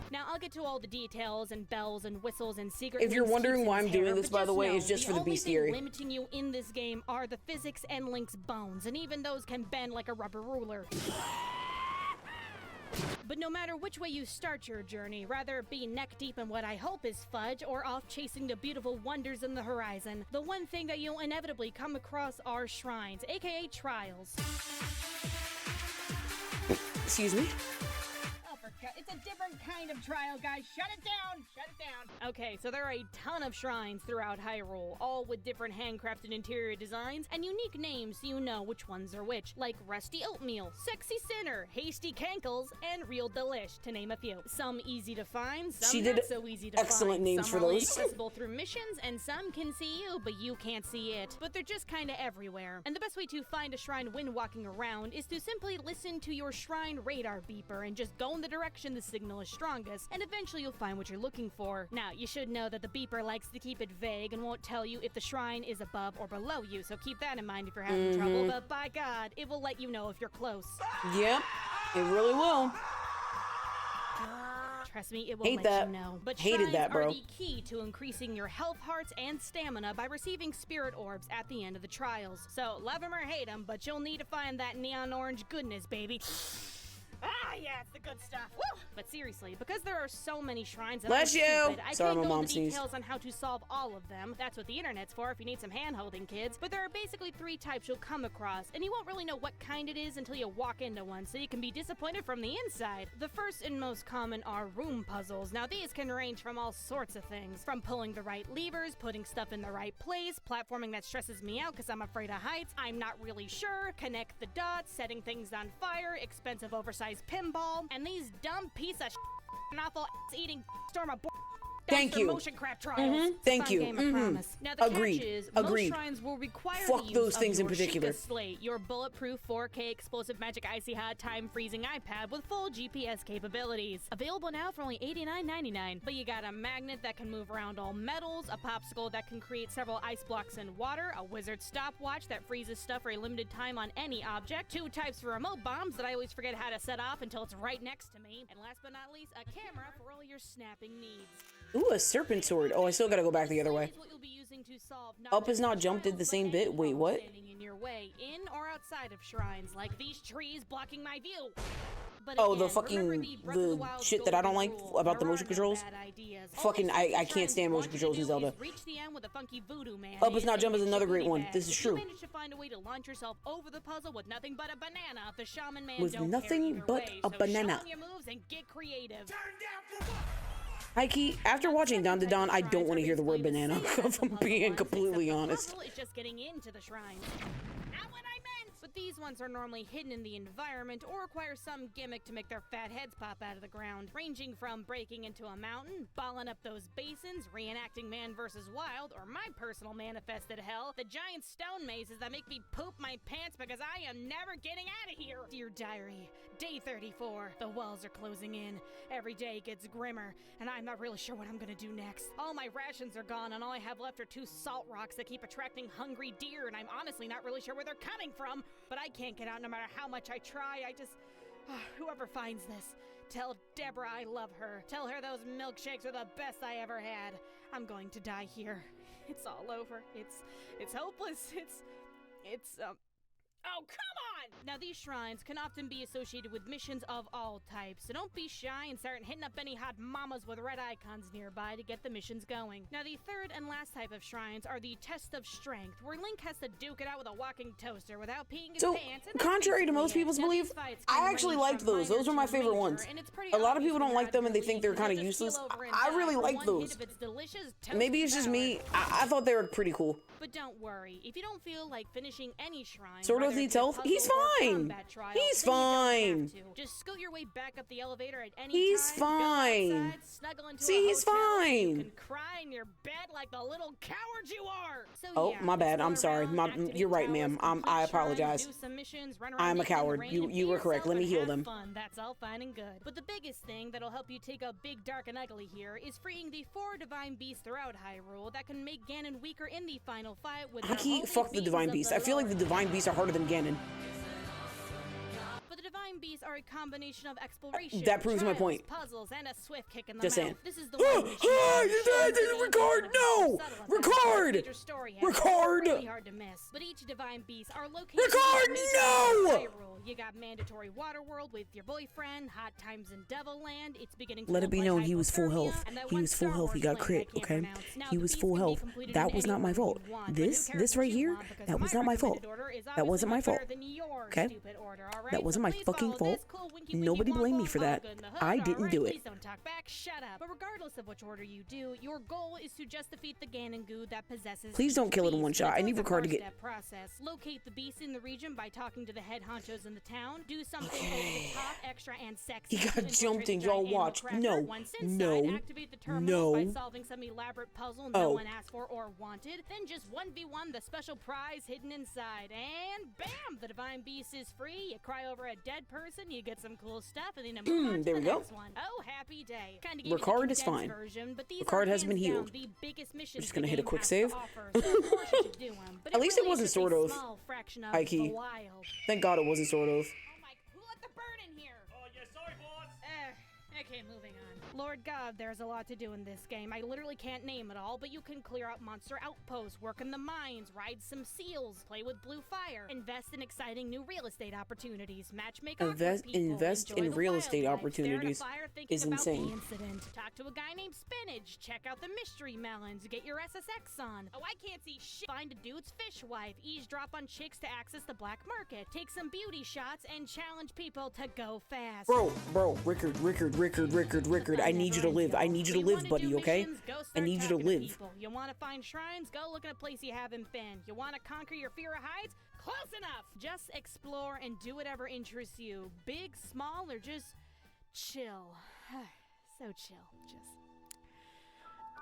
Now, I'll get to all the details and bells and whistles and secret. If you're wondering why I'm doing this, by the way, it's just for the bestiary. The only thing limiting you in this game are the physics and Link's bones, and even those can bend like a rubber ruler. But no matter which way you start your journey, rather be neck-deep in what I hope is fudge or off chasing the beautiful wonders in the horizon, the one thing that you'll inevitably come across are shrines, aka trials. Excuse me? It's a different kind of trial, guys. Shut it down! Shut it down! Okay, so there are a ton of shrines throughout Hyrule, all with different handcrafted interior designs and unique names so you know which ones are which, like Rusty Oatmeal, Sexy Sinner, Hasty Cankles, and Real Delish, to name a few. Some easy to find, some not so easy to find. Excellent names for those. Some are accessible through missions, and some can see you, but you can't see it. But they're just kinda everywhere. And the best way to find a shrine when walking around is to simply listen to your shrine radar beeper and just go in the direction the signal is strongest, and eventually you'll find what you're looking for. Now, you should know that the beeper likes to keep it vague and won't tell you if the shrine is above or below you, so keep that in mind if you're having trouble, but by God, it will let you know if you're close. Yep, it really will. Trust me, it will let you know. But shrines are the key to increasing your health, hearts, and stamina by receiving spirit orbs at the end of the trials. So, love them or hate them, but you'll need to find that neon orange goodness, baby. Ah, yeah, it's the good stuff. Woo! But seriously, because there are so many shrines that Bless you! I can't go into details on how to solve all of them. That's what the internet's for if you need some hand-holding, kids. But there are basically 3 types you'll come across, and you won't really know what kind it is until you walk into one, so you can be disappointed from the inside. The first and most common are room puzzles. Now, these can range from all sorts of things, from pulling the right levers, putting stuff in the right place, platforming that stresses me out because I'm afraid of heights, I'm not really sure, connect the dots, setting things on fire, expensive oversized pinball, and these dumb piece of awful eating storm of Thank you. Motion crap trials. Thank you. Now the catch is, most shrines will require Fuck the those use things of in particular. your slate, your bulletproof 4K explosive magic icy hot time freezing iPad with full GPS capabilities. Available now for only $89.99. But you got a magnet that can move around all metals, a popsicle that can create several ice blocks in water, a wizard stopwatch that freezes stuff for a limited time on any object, 2 types for remote bombs that I always forget how to set off until it's right next to me, and last but not least, a camera for all your snapping needs. Ooh, a serpent sword. Oh, I still gotta go back the other way. Up is not jumped at the same bit. Wait, what? In your way, in or outside of shrines, like these trees blocking my view. But oh, again, the fucking the shit that I don't like about the motion controls. Fucking, I can't stand motion controls in Zelda. Up is not jump is another great one. This is true. You manage to find a way to launch yourself over the puzzle with nothing but a banana. The shaman man With nothing but a banana. So show 'em your moves and get creative. Heike, after watching Dawn to Dawn, I don't want to hear the word banana, if I'm being completely honest. It's just getting into the shrine. Not what I meant! But these ones are normally hidden in the environment or require some gimmick to make their fat heads pop out of the ground, ranging from breaking into a mountain, balling up those basins, reenacting Man vs. Wild, or my personal manifested hell, the giant stone mazes that make me poop my pants because I am never getting out of here! Dear Diary, day 34. The walls are closing in. Every day gets grimmer, and I'm not really sure what I'm gonna do next. All my rations are gone, and all I have left are 2 salt rocks that keep attracting hungry deer, and I'm honestly not really sure where they're coming from. But I can't get out no matter how much I try. I just... whoever finds this, tell Deborah I love her. Tell her those milkshakes are the best I ever had. I'm going to die here. It's all over. It's hopeless. It's oh, come on! Now, these shrines can often be associated with missions of all types, so don't be shy and start hitting up any hot mamas with red icons nearby to get the missions going. Now, the third and last type of shrines are the Test of Strength, where Link has to duke it out with a walking toaster without peeing his pants. And contrary to most people's belief, I actually liked those. Those were my favorite ones. A lot of people don't like them and they think they're kind of useless. I really like those. Maybe it's just me. I thought they were pretty cool. But don't worry, if you don't feel like finishing any shrine, Sort of needs health. He's fine. He's fine. Just scoot your way back up the elevator at any He's time. fine. Outside, snuggle into See, a he's hotel, so fine. you can cry in your bed like the little coward you are. So, Oh, yeah, my bad. I'm explore sorry. around, activate You're right, towers, ma'am. complete I shrines, apologize. do some missions, run I'm around a naked in the coward. rain, You and be were correct. yourself Let me and heal have them. Fun. That's all fine and good. But the biggest thing that'll help you take a big, dark, and ugly here is freeing the 4 divine beasts throughout Hyrule that can make Ganon weaker in the final fight with Fuck the divine beast. I feel like the divine beasts are harder than Ganon. But the divine beasts are a combination of exploration, That proves my trials, point. puzzles, and a swift kick in the Just mouth. saying. This is the one Record! No! Record! Record! Really hard to miss. But each divine beast are located Record! in No! Hyrule. You got mandatory water world with your boyfriend, hot times in Devil Land. It's beginning to Let it look be like known he was full hypothermia, health. and that He one was full Star health. He Wars got link crit, I can't okay? pronounce. Now, He the was beast full can be health. completed That in was any not my order fault. you want, but who This cares right what you here, want, because that was my not my fault. recommended order is That wasn't my obviously fault. better than your Okay? stupid order, all right? That wasn't So my please fucking follow fault. this cool winky winky Nobody wonk blame me wonk for that. hug in the hood, I didn't alright? do it. Please don't talk back. Shut up. But regardless of which order you do, your goal is to just defeat the Ganon goo that possesses. Please don't each kill it in beast. one shot. It's I need a Ricard to get- four-step process. Locate the beasts in the region by talking to the head honchos in the town. Do something over the top, extra, and sexy. He got to infiltrate jumped the in. giant Y'all animal watch. cracker. No. Once inside, No. activate the terminals by No. solving some elaborate puzzle Oh. no one asked for or wanted. Then just 1v1 the special prize hidden inside. And bam! The divine beast is free. You cry over a dead person, you get some cool stuff, and then you move on to there the we go. next one. Oh, happy day. Kinda gave you the Ricard is condensed fine. version, but these Ricard are has been hands down healed. the biggest missions just gonna the hit a game quick has save. to offer, so of course you should do 'em. But At least it really wasn't is just a sort of small fraction of high key. the wild. Thank God it wasn't sort of. Oh my, who let the bird in here? Oh, yeah, sorry, boss. Okay, moving on. Lord God, there's a lot to do in this game. I literally can't name it all, but you can clear out monster outposts, work in the mines, ride some seals, play with blue fire, invest in exciting new real estate opportunities, matchmake awkward people, Invest enjoy in the real estate wildlife, stare at a opportunities fire thinking is about insane. the incident, talk to a guy named Spinach, check out the mystery melons, get your SSX on. Oh, I can't see shit. Find a dude's fish wife, eavesdrop on chicks to access the black market, take some beauty shots, and challenge people to go fast. Bro, Rickard, I need you to live. I need you to live, buddy, okay? I need you to live. You want to find shrines? Go look at a place you haven't been. You want to conquer your fear of heights? Close enough! Just explore and do whatever interests you. Big, small, or just chill. So chill.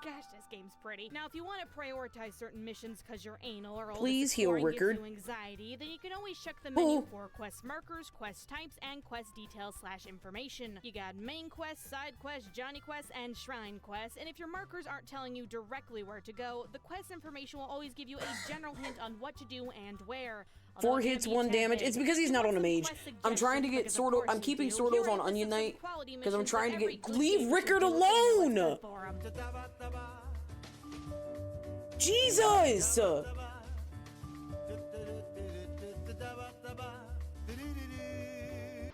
Gosh, this game's pretty. Now, if you want to prioritize certain missions because you're anal or Please heal Rickard. Rickard. Anxiety, then you can always check the menu Oh. for quest markers, quest types, and quest details / information. You got main quests, side quests, Johnny quests, and shrine quests. And if your markers aren't telling you directly where to go, the quest information will always give you a general hint on what to do and where. 4 hits, 1 damage. It's because he's not on a mage. I'm trying to get sort of. I'm keeping sort of on Onion Knight because I'm trying to get. Leave Rickard alone! Jesus!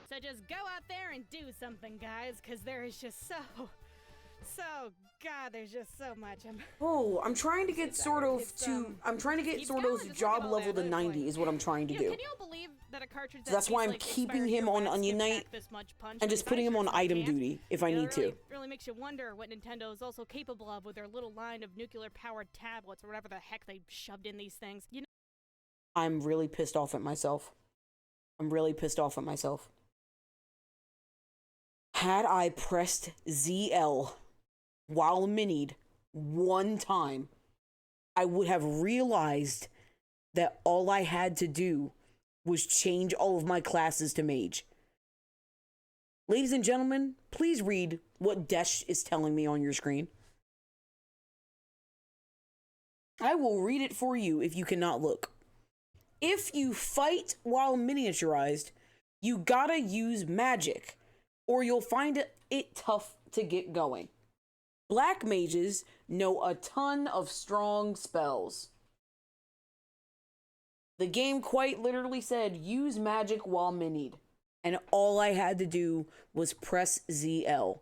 So just go out there and do something, guys, because there is just God, there's just so much. I'm trying to get sort of to. I'm trying to get keep sort going, of just job look at all level that, to it's 90 like- is what I'm trying to do. Can you believe that a cartridge So that's why I'm like keeping expires him your on rats Onion give Knight back this much punch, and but just if putting I him on sure item can't? duty if I need to. Really makes you wonder what Nintendo is also capable of with their little line of nuclear-powered tablets or whatever the heck they shoved in these things. You know, I'm really pissed off at myself. Had I pressed ZL while minied one time, I would have realized that all I had to do was change all of my classes to mage. Ladies and gentlemen, please read what Desh is telling me on your screen. I will read it for you if you cannot look. If you fight while miniaturized, you gotta use magic, or you'll find it tough to get going. Black mages know a ton of strong spells. The game quite literally said, use magic while minied. And all I had to do was press ZL.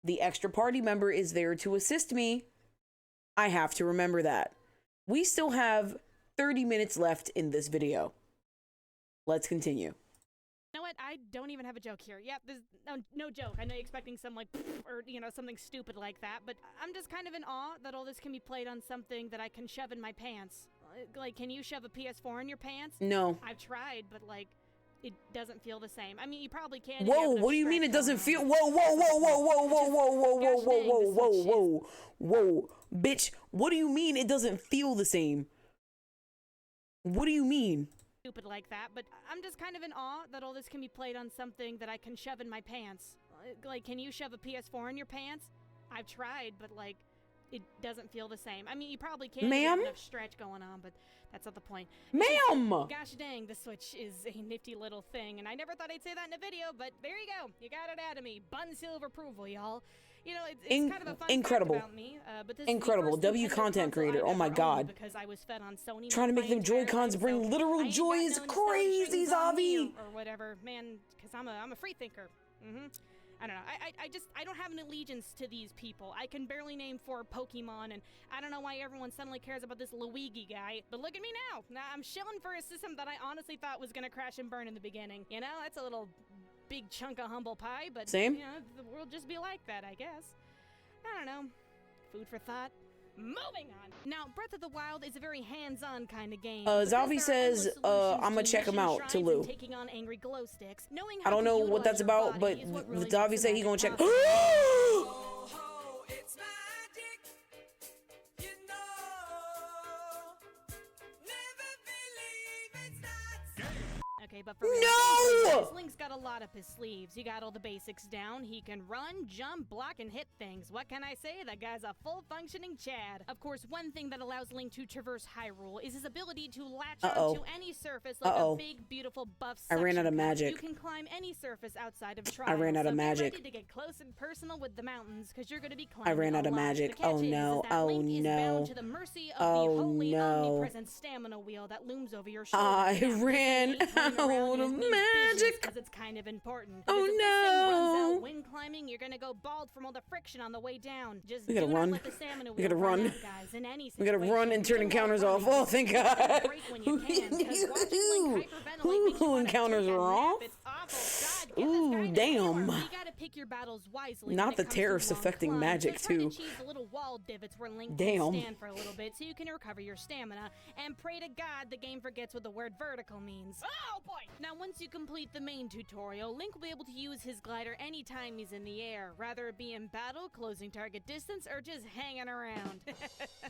The extra party member is there to assist me. I have to remember that. We still have 30 minutes left in this video. Let's continue. You know what? I don't even have a joke here. Yep, there's no joke. I know you're expecting some like, or something stupid like that, but I'm just kind of in awe that all this can be played on something that I can shove in my pants. Like, can you shove a PS4 in your pants? No. I've tried, but like, it doesn't feel the same. I mean, you probably can. Whoa, what do you mean it doesn't feel? Whoa, whoa, whoa, whoa, whoa, whoa, whoa, whoa, whoa, whoa, whoa, whoa, whoa, bitch, what do you mean it doesn't feel the same? What do you mean? Stupid like that, but I'm just kind of in awe that all this can be played on something that I can shove in my pants. Like, can you shove a PS4 in your pants? I've tried, but like, it doesn't feel the same. I mean, you probably can. Ma'am? Enough stretch going on, but that's not the point. Ma'am! Gosh dang, the Switch is a nifty little thing, and I never thought I'd say that in a video, but there you go. You got it out of me. Bun seal of approval, y'all. You know, it's kind of a fun incredible. fact about me, but this Incredible. is the first W Nintendo content console creator. I've Oh my ever God. owned because I was fed on Sony Trying to make my them entire Joy-Cons life, bring so literal I ain't joy got is no nostalgia crazy, strings on me Zavi. or whatever, man, because I'm a free thinker. I don't know. I don't have an allegiance to these people. I can barely name 4 Pokemon, and I don't know why everyone suddenly cares about this Luigi guy. But look at me now. Now I'm shilling for a system that I honestly thought was gonna crash and burn in the beginning. You know, that's a little big chunk of humble pie, but Same. you know, the world just be like that, I guess. I don't know. Food for thought. Moving on. Now, Breath of the Wild is a very hands-on kind of game. Zavi says, I'ma check him out, to Lou. Taking on angry glow sticks. Knowing I how don't to know what utilize that's your about, body but is what really Zavi makes said the he gonna magic check. possible. Okay, but for No! Link's got a lot up his sleeves. He got all the basics down. He can run, jump, block, and hit things. What can I say? That guy's a full-functioning Chad. Of course, one thing that allows Link to traverse Hyrule is his ability to latch onto any surface like a big, beautiful buff I ran out of suction cup. magic. You can climb any surface outside of Trials. I ran out of magic. Get ready to get close and personal with the mountains, because you're going to be climbing I ran out of a lot. magic. The catch Oh is no. that Oh Link is no. bound to the mercy of the Oh holy no. omnipresent stamina wheel that looms over your shoulder. I Now, ran this ain't running around out of is means business, magic. 'cause it's kind of important. Oh, Because if this thing runs no. out when climbing, you're gonna go bald from all the friction on the way down. Just We gotta do not run. let the stamina We gotta wheel run. out, guys, in any We gotta run situation. and turn Even encounters while off. running, Oh, thank take a God. break when you can, 'cause watching Link hyperventilate makes you Ooh, wanna encounters take a are nap. off? It's awful. God, get this Ooh, guy to damn. score. You gotta pick your battles wisely. Not when it the comes to tariffs long affecting climbs. magic, So try to too. cheese the little wall divots where Link Damn. can stand for a little bit so you can recover your stamina, and pray to God the game forgets what the word vertical means. Oh boy! Now once you complete the main tutorial, Link will be able to use his glider anytime he's in the air, rather it be in battle, closing target distance, or just hanging around.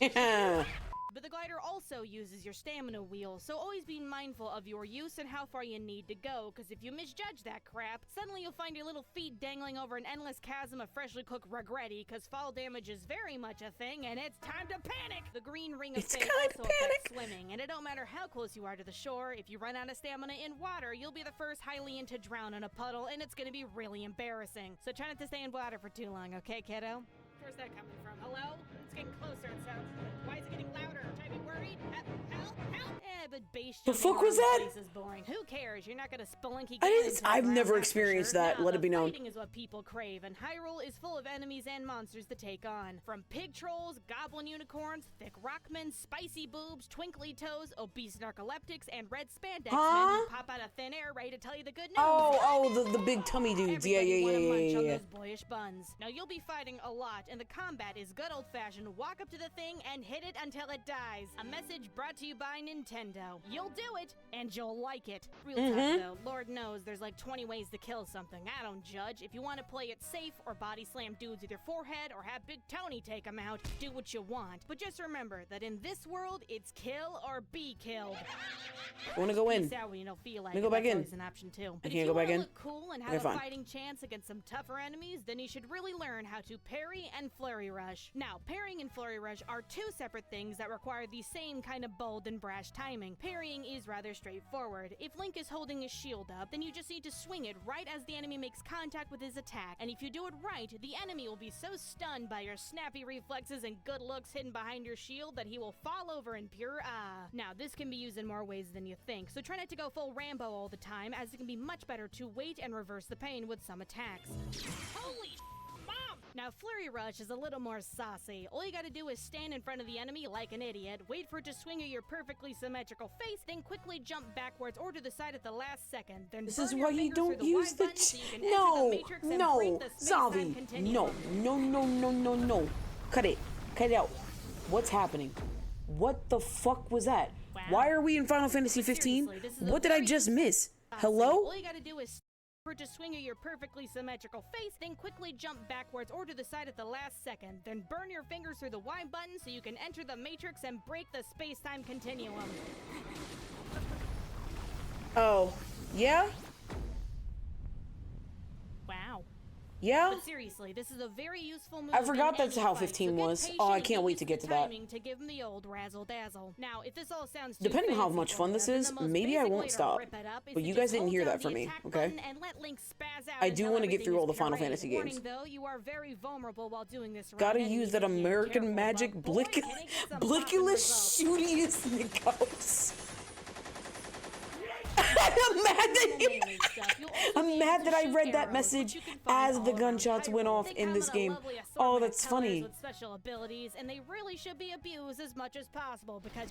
Yeah. But the glider also uses your stamina wheel, so always be mindful of your use and how far you need to go, because if you misjudge that crap, suddenly you'll find your little feet dangling over an endless chasm of freshly cooked regretti, because fall damage is very much a thing, and it's time to panic! The green ring of It's fate time to also affects panic. swimming, and it don't matter how close you are to the shore, if you run out of stamina in water, you'll be the first Hylian to drown in a puddle, and it's gonna be really embarrassing. So try not to stay in water for too long, okay, kiddo? Where's that coming from? Hello? It's getting closer, it sounds. Why is it getting louder? Should I be worried? Help! Help! But base The jumping fuck was around that? the place is boring. Who cares? You're not gonna spelunky I get didn't- into the I've ground, never that's for experienced sure. that, Now, let it be known. Fighting is what people crave, and Hyrule is full of enemies and monsters to take on. From pig trolls, goblin unicorns, thick rockmen, spicy boobs, twinkly toes, obese narcoleptics, and red spandex men who pop out of thin air ready to tell you the good news. Oh, the big tummy dudes. Yeah, Everybody yeah, wanna yeah, munch yeah, on yeah. those boyish buns. Now you'll be fighting a lot, and the combat is good old-fashioned. Walk up to the thing and hit it until it dies. A message brought to you by Nintendo. You'll do it, and you'll like it. Real talk though, Lord knows there's like 20 ways to kill something. I don't judge. If you want to play it safe or body slam dudes with your forehead or have Big Tony take them out, do what you want. But just remember that in this world, it's kill or be killed. I wanna go in. Peace out when you don't feel like Let me go it. back That's in. always an option too. But can't if you go back wanna in? look cool and have Okay, a fine. fighting chance against some tougher enemies, then you should really learn how to parry and flurry rush. Now, parrying and flurry rush are two separate things that require the same kind of bold and brash timing. parrying. Parrying is rather straightforward. If Link is holding his shield up, then you just need to swing it right as the enemy makes contact with his attack. And if you do it right, the enemy will be so stunned by your snappy reflexes and good looks hidden behind your shield that he will fall over in pure ah. Now, this can be used in more ways than you think, so try not to go full Rambo all the time, as it can be much better to wait and reverse the pain with some attacks. Holy Mom! Now, Flurry Rush is a little more saucy. All you gotta do is stand in front of the enemy like an idiot, wait for it to swing at your perfectly symmetrical face, then quickly jump backwards or to the side at the last second. Then This is why you don't use the Zavi. No. Cut it out. What's happening? What the fuck was that? Wow. Why are we in Final Fantasy 15? What did I just miss? Hello? All you gotta do is for to swing at your perfectly symmetrical face, then quickly jump backwards or to the side at the last second. Then burn your fingers through the Y button so you can enter the matrix and break the space-time continuum. Oh, yeah? Wow. Yeah? But seriously, this is a very useful move. I forgot in that's any how fight, 15 so get was. patient Oh, I and can't wait use to get the to that. timing to give him the old razzle dazzle. Now, if this all sounds too Depending on how fancy much for fun you, this then is, the most maybe I basic won't way to stop. rip it up is But to you just guys didn't hold hear down that from the me, attack okay? button and let Link spaz out I do until want to get everything through all the is Final pureed. Fantasy Warning, games. though, you are very vulnerable while doing this. Gotta around use that enemies, so be American careful, magic but boy, can it get some poppin' blickulous results. shootiest Nickos. I'm mad that I read that message as the gunshots went off in this game. Oh, that's funny. With special abilities, and they really should be abused as much as possible because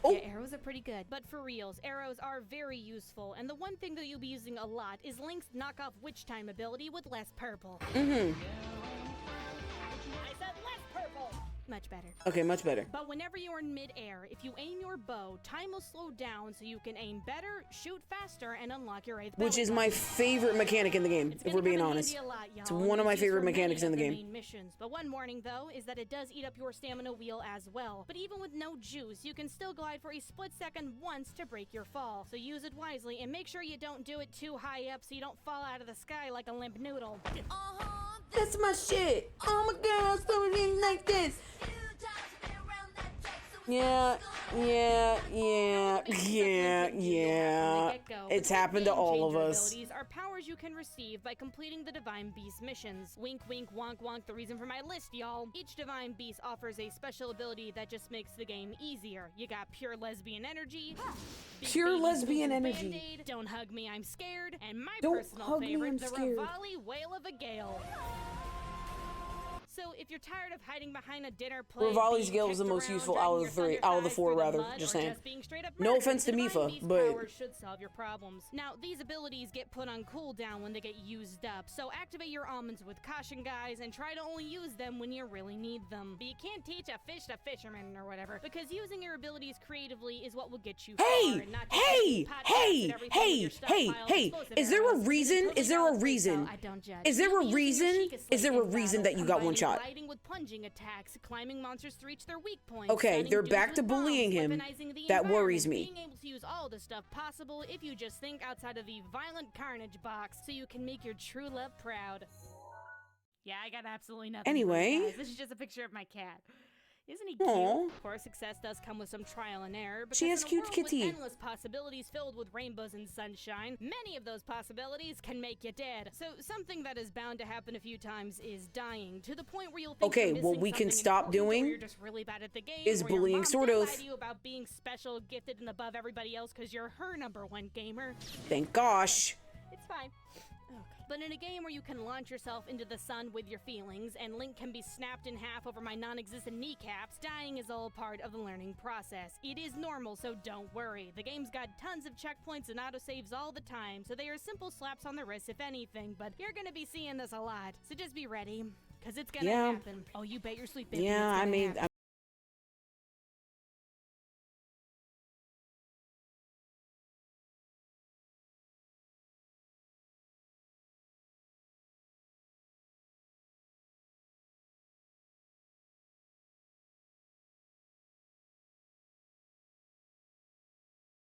Oh. yeah, arrows are pretty good. But for reals, arrows are very useful, and the one thing that you'll be using a lot is Link's knockoff Witch Time ability with less purple. I said less purple. Much better. Okay, much better. But whenever you're in mid-air, if you aim your bow, time will slow down so you can aim better, shoot faster, and unlock your 8th Which belly is button. my favorite mechanic in the game, It's if gonna we're being come in honest. handy a lot, y'all. It's one of my It's used favorite for many mechanics in of the game. main missions. But one warning, though, is that it does eat up your stamina wheel as well. But even with no juice, you can still glide for a split second once to break your fall. So use it wisely and make sure you don't do it too high up so you don't fall out of the sky like a limp noodle. That's my shit. Oh my god, something like this. Yeah. It's happened to all of us. Abilities are powers you can receive by completing the Divine Beast missions. Wink, wink, wonk, wonk, the reason for my list, y'all. Each Divine Beast offers a special ability that just makes the game easier. You got pure lesbian energy. Big Pure baby lesbian boobs and energy. Band-Aid, don't hug me, I'm scared. And my Don't personal hug me, favorite, I'm the scared. Rivali Wail of a Gale. So if you're tired of hiding behind a dinner plate, Rivali's being Gale is the kicked most around, useful dragging out of your the three, thunder out of the thighs four through the rather, mud, just or saying. being straight up No murdered, offense to the Divine Mifa, Beast but- powers should solve your problems. Now, these abilities get put on cooldown when they get used up, so activate your almonds with caution, guys, and try to only use them when you really need them. But you can't teach a fish to fisherman or whatever, because using your abilities creatively is what will get you far, and not just making pot shots at everything with your stockpile of explosive Is there a arrows. reason? Totally Is there a valid play, reason? though, I don't judge. Is there You'll a be using your reason? Sheikah Is there Slate a in reason battle, that you got one combining shot? gliding with plunging attacks, climbing monsters to reach their weak points. Okay, stunning they're dudes back with to bombs, bullying him. weaponizing the That worries environment, me. Being able to use all the stuff possible if you just think outside of the violent carnage box, so you can make your true love proud. Yeah, I got absolutely nothing. Anyway. Guys. This is just a picture of my cat. Isn't he cute? Aw. Of course, success does come with some trial and error. She because has in a cute world kitty. With endless possibilities filled with rainbows and sunshine, many of those possibilities can make you dead. So something that is bound to happen a few times is dying, to the point where you'll think Okay, you're what missing we can something stop important, or doing you're just really bad at the game, is or your bullying, mom sort did of. lie to you about being special, gifted, and above everybody else because you're her #1 gamer. Thank gosh. It's fine. But in a game where you can launch yourself into the sun with your feelings, and Link can be snapped in half over my non-existent kneecaps, dying is all part of the learning process. It is normal, so don't worry. The game's got tons of checkpoints and autosaves all the time, so they are simple slaps on the wrist if anything, but you're gonna be seeing this a lot, so just be ready, because it's gonna Yeah. happen. Oh, you bet your sweet baby Yeah, it's I gonna mean, happen.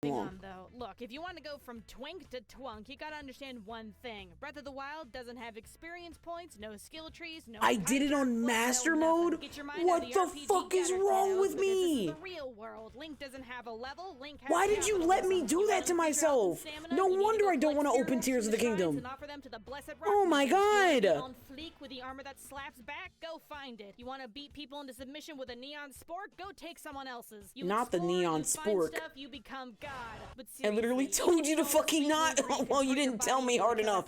Moving on, though, look, if you want to go from twink to twunk, you gotta understand one thing. Breath of the Wild doesn't have experience points, no skill trees, no... I did it on master mode? What the fuck is wrong with me? This is the real world. Link doesn't have a level. Link has Why did you let me do that to myself? No wonder I don't want to open Tears of the Kingdom. Oh my god! On fleek with the armor that slaps back, go find it. You want to beat people into submission with a neon spork? Go take someone else's. You not the explore, neon you find spork. Stuff, you become God. But I literally told you to fucking not. Well, you didn't tell me hard enough.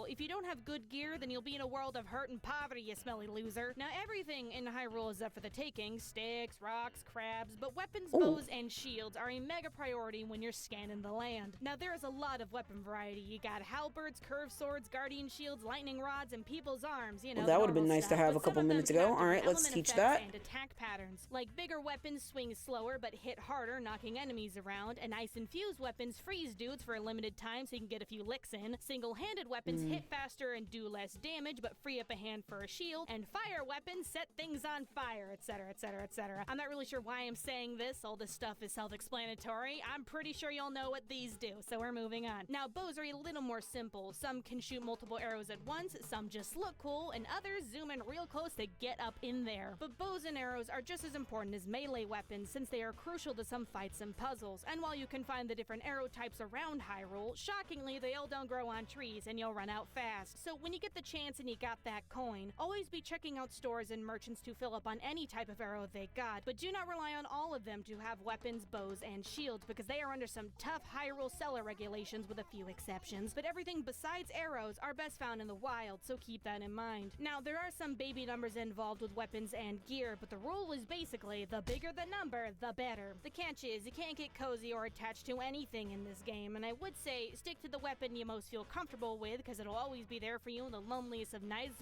If you don't have good gear, then you'll be in a world of hurt and poverty, you smelly loser. Now everything in Hyrule is up for the taking: sticks, rocks, crabs, but weapons, bows, and shields are a mega priority when you're scanning the land. Now there is a lot of weapon variety. You got halberds, curved swords, guardian shields, lightning rods, and people's arms. You know, well, that would have been nice to have a couple minutes ago. All right, let's teach that. And attack patterns. Like bigger weapons swing slower but hit harder, knocking enemies around, and ice-infused weapons freeze dudes for a limited time so you can get a few licks in. Single-handed weapons hit faster and do less damage but free up a hand for a shield, and fire weapons set things on fire, etc, etc, etc. I'm not really sure why I'm saying this. All this stuff is self-explanatory. I'm pretty sure y'all know what these do, so we're moving on. Now, bows are a little more simple. Some can shoot multiple arrows at once, some just look cool, and others zoom in real close to get up in there. But bows and arrows are just as important as melee weapons since they are crucial to some fights and puzzles. And while you can find the different arrow types around Hyrule, shockingly, they all don't grow on trees and you'll run out fast. So when you get the chance and you got that coin, always be checking out stores and merchants to fill up on any type of arrow they got, but do not rely on all of them to have weapons, bows, and shields because they are under some tough Hyrule seller regulations with a few exceptions. But everything besides arrows are best found in the wild, so keep that in mind. Now, there are some baby numbers involved with weapons and gear, but the rule is basically the bigger the number, the better. The catch is you can't get cozy or attached to anything in this game, and I would say stick to the weapon you most feel comfortable with because it'll always be there for you in the loneliest of nights.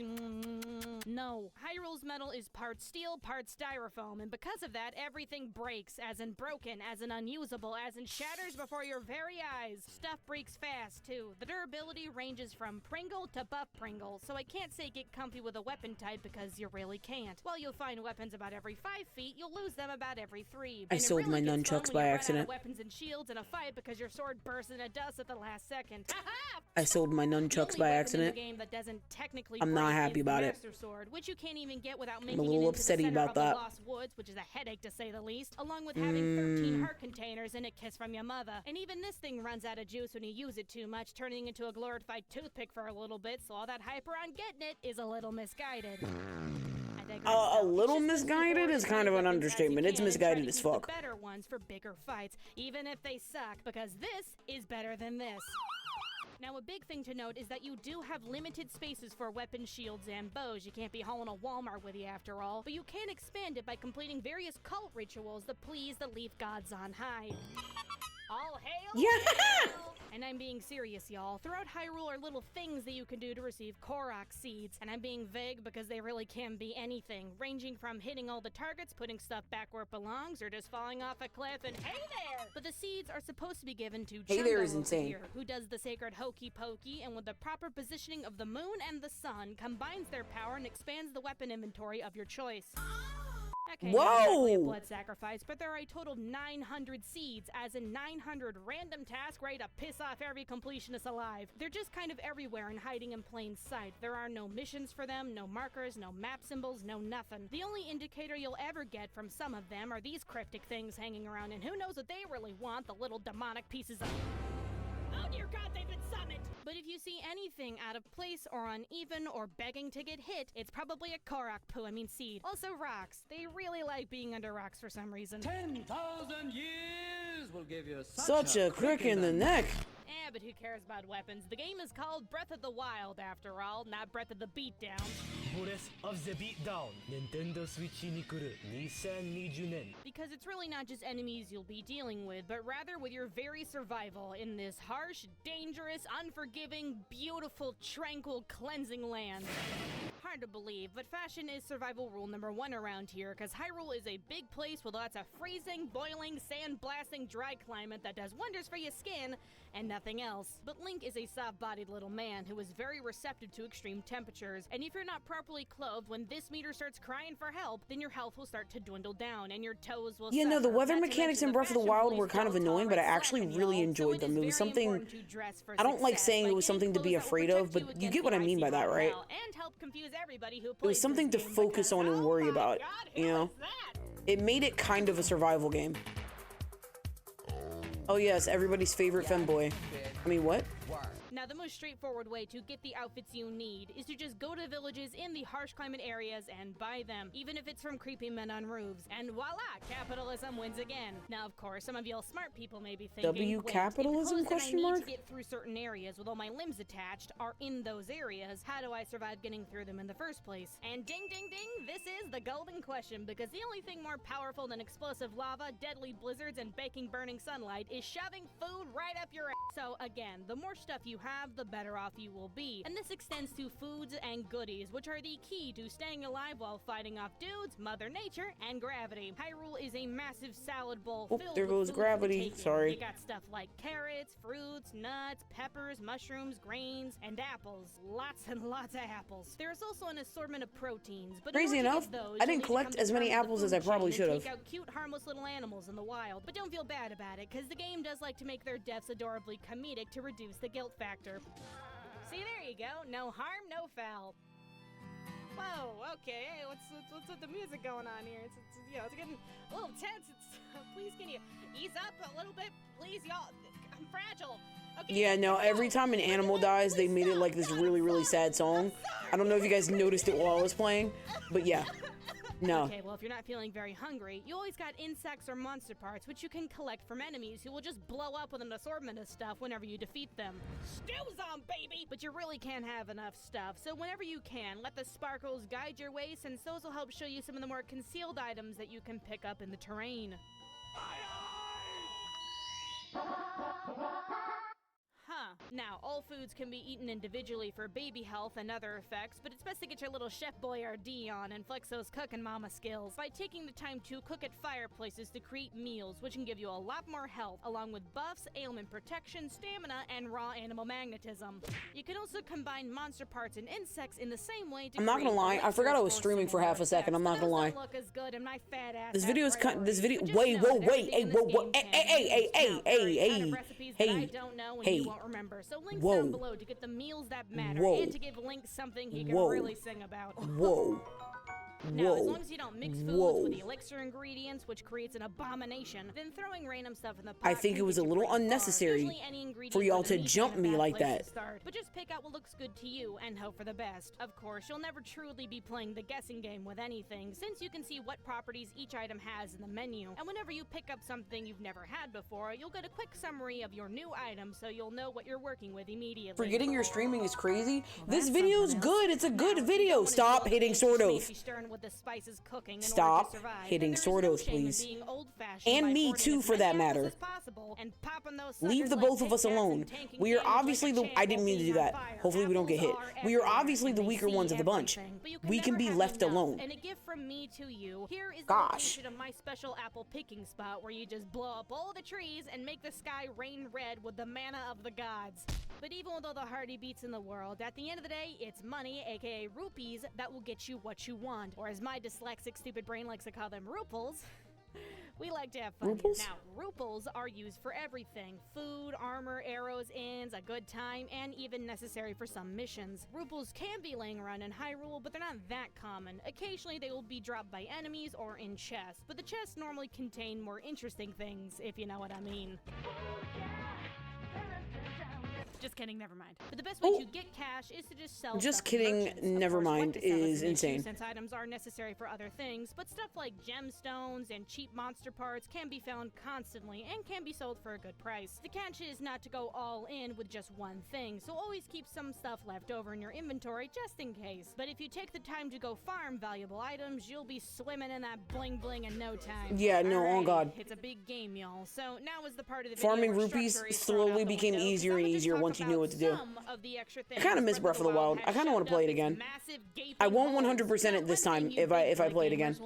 No. Hyrule's metal is part steel, part styrofoam, and because of that, everything breaks, as in broken, as in unusable, as in shatters before your very eyes. Stuff breaks fast, too. The durability ranges from Pringle to Buff Pringle, so I can't say get comfy with a weapon type because you really can't. While you'll find weapons about every 5 feet, you'll lose them about every 3. I sold my nunchucks by accident. Weapons and shields in a fight because your sword bursts into dust at the last second. I sold my nunchucks by accident. Game that doesn't technically I'm not happy about it. Sword, which you can't even get without making I'm a little upsetty about that. Lost Woods, which is a headache to say the least, along with having 13 heart containers and a kiss from your mother. And even this thing runs out of juice when you use it too much, turning into a glorified toothpick for a little bit, so all that hype around getting it is a little misguided. A little misguided is kind of an understatement. It's misguided as fuck. Better ones for bigger fights, even if they suck, because this is better than this. Now, a big thing to note is that you do have limited spaces for weapons, shields, and bows. You can't be hauling a Walmart with you after all, but you can expand it by completing various cult rituals that please the leaf gods on high. All hail! Yeah! And I'm being serious, y'all. Throughout Hyrule are little things that you can do to receive Korok seeds. And I'm being vague because they really can be anything, ranging from hitting all the targets, putting stuff back where it belongs, or just falling off a cliff and hey there! But the seeds are supposed to be given to Hey there is insane. Here, who does the sacred hokey pokey, and with the proper positioning of the moon and the sun, combines their power and expands the weapon inventory of your choice. Okay, whoa! A blood sacrifice, but there are a total of 900 seeds, as in 900 random tasks ready to piss off every completionist alive. They're just kind of everywhere and hiding in plain sight. There are no missions for them, no markers, no map symbols, no nothing. The only indicator you'll ever get from some of them are these cryptic things hanging around, and who knows what they really want, the little demonic pieces of... Oh dear God, they've been summoned! But if you see anything out of place or uneven or begging to get hit, it's probably a Korok seed. Also rocks. They really like being under rocks for some reason. 10,000 years will give you Such a crick in the neck. Yeah, but who cares about weapons? The game is called Breath of the Wild, after all, not Breath of the Beatdown. Breath of the Beatdown, Nintendo Switchに来る2020年. Because it's really not just enemies you'll be dealing with, but rather with your very survival in this harsh, dangerous, unforgiving, beautiful, tranquil, cleansing land. Hard to believe, but fashion is survival rule number 1 around here, because Hyrule is a big place with lots of freezing, boiling, sand-blasting, dry climate that does wonders for your skin, and nothing else. But Link is a soft-bodied little man who is very receptive to extreme temperatures, and if you're not properly properly clothed, when this meter starts crying for help, then your health will start to dwindle down and your toes will Yeah, no, the suffer. weather Not to mechanics mention in Breath of the fashion Wild police were kind of don't annoying, but I tolerate actually slacking, really y'all. enjoyed So them. It was very something, important to dress for I don't like success saying by it was getting something to be clothes that will afraid of, protect you but you against get what the I mean by icy that, hot right? hell and help confuse everybody who It was plays something to this game focus because, on and oh worry my about, God, you who know? is that? It made it kind of a survival game. Oh yes, everybody's favorite femboy. I mean, what? Now, the most straightforward way to get the outfits you need is to just go to villages in the harsh climate areas and buy them, even if it's from creepy men on roofs. And voila, capitalism wins again. Now, of course, some of y'all smart people may be thinking, W wait, capitalism, if the clothes question that I need mark? to get through certain areas with all my limbs attached are in those areas, how do I survive getting through them in the first place? And ding, ding, ding, this is the golden question, because the only thing more powerful than explosive lava, deadly blizzards, and baking burning sunlight is shoving food right up your ass. So again, the more stuff you have, the better off you will be. And this extends to foods and goodies, which are the key to staying alive while fighting off dudes, Mother Nature, and gravity. Hyrule is a massive salad bowl Oh, filled there with goes food for the gravity. taking. Sorry. You got stuff like carrots, fruits, nuts, peppers, mushrooms, grains, and apples. Lots and lots of apples. There's also an assortment of proteins, but Crazy in order enough, to get those, I you'll didn't need to collect come to as many terms with apples the as I food probably chain should and have. take out cute, harmless little animals in the wild. But don't feel bad about it, because the game does like to make their deaths adorably comedic to reduce the guilt factor. See, there you go. No harm, no foul. Whoa, okay. Hey, what's with the music going on here? It's you know, it's getting a little tense. Please, can you ease up a little bit? Please, y'all. I'm fragile. Okay, Yeah, no, every time an animal dies, they made it like this really, really sad song. I don't know if you guys noticed it while I was playing, but yeah. No. Okay, well, if you're not feeling very hungry, you always got insects or monster parts, which you can collect from enemies who will just blow up with an assortment of stuff whenever you defeat them. Stews on, baby! But you really can't have enough stuff, so whenever you can, let the sparkles guide your way, since those will help show you some of the more concealed items that you can pick up in the terrain. Huh. Now, all foods can be eaten individually for baby health and other effects, but it's best to get your little Chef Boyardee on and flex those cooking mama skills by taking the time to cook at fireplaces to create meals, which can give you a lot more health, along with buffs, ailment protection, stamina, and raw animal magnetism. You can also combine monster parts and insects in the same way to I'm not gonna create lie, I elixirs forgot I was for streaming for similar half a second, I'm not effects. gonna lie. Those don't look as good in my fat ass This video is priorities, video, but just wait, know whoa, that wait, everything hey, in whoa, this whoa, game hey, can hey, be hey, used. hey, Now, there are a ton hey, of recipes hey, that I don't know and hey. you won't remember, so links Whoa. down below to get the meals that matter Whoa. and to give Link something he can Whoa. really sing about. Whoa. Now, as Whoa. long as you don't mix foods Whoa. with the elixir ingredients, which creates an abomination, then throwing random stuff in the pot I think can it was get a you little pretty far. unnecessary Usually any ingredient for y'all with to a meat jump ain't a me bad like place to that. start, but just pick out what looks good to you and hope for the best. Of course, you'll never truly be playing the guessing game with anything, since you can see what properties each item has in the menu. And whenever you pick up something you've never had before, you'll get a quick summary of your new item so you'll know what you're working with immediately. Forgetting your streaming is crazy. This That's video's something else. good. It's a Now, good if you video. don't wanna Stop deal hitting with sword fancy oath. schmancy stirring with the spices cooking in order Stop to survive, hitting then there is sword no oath, shame in please. being old-fashioned And by me hoarding too, as for many that apples matter. as possible and popping those Leave suckers the like both of us Tic Tacs alone. and tanking We are things like obviously a the. champ I didn't while mean to do being on that. fire. Hopefully we don't get hit. Apples are We are everywhere, obviously and the they weaker see ones of the bunch. everything. But you We can never be have left enough. alone. And a gift from me to you. Here is the Gosh. location of my special apple picking spot where you just blow up all the trees and make the sky rain red with the manna of the gods. But even with all the hearty beats in the world, at the end of the day, it's money, aka rupees, that will get you what you want. Or as my dyslexic stupid brain likes to call them, ruples. We like to have fun here. Ruples? Now, ruples are used for everything. Food, armor, arrows, inns, a good time, and even necessary for some missions. Ruples can be laying around in Hyrule, but they're not that common. Occasionally they will be dropped by enemies or in chests, but the chests normally contain more interesting things, if you know what I mean. Just kidding, never mind. But the best way Oh. to get cash is to just sell Just stuff to kidding, merchants. Of never course, what mind to sell is an issue, insane. since items are necessary for other things, but stuff like gemstones and cheap monster parts can be found constantly and can be sold for a good price. The catch is not to go all in with just one thing, so always keep some stuff left over in your inventory just in case. But if you take the time to go farm valuable items, you'll be swimming in that bling bling in no time. Yeah, no, oh Alrighty, god. It's a big game, y'all. So now is the part of the video Farming where rupees structure is thrown out slowly the became window, 'cause easier I'ma and just easier talk once once you knew what to do. I kind of miss Breath of the Wild. I kind of want to play it again. I won't 100% it this time if I play it again.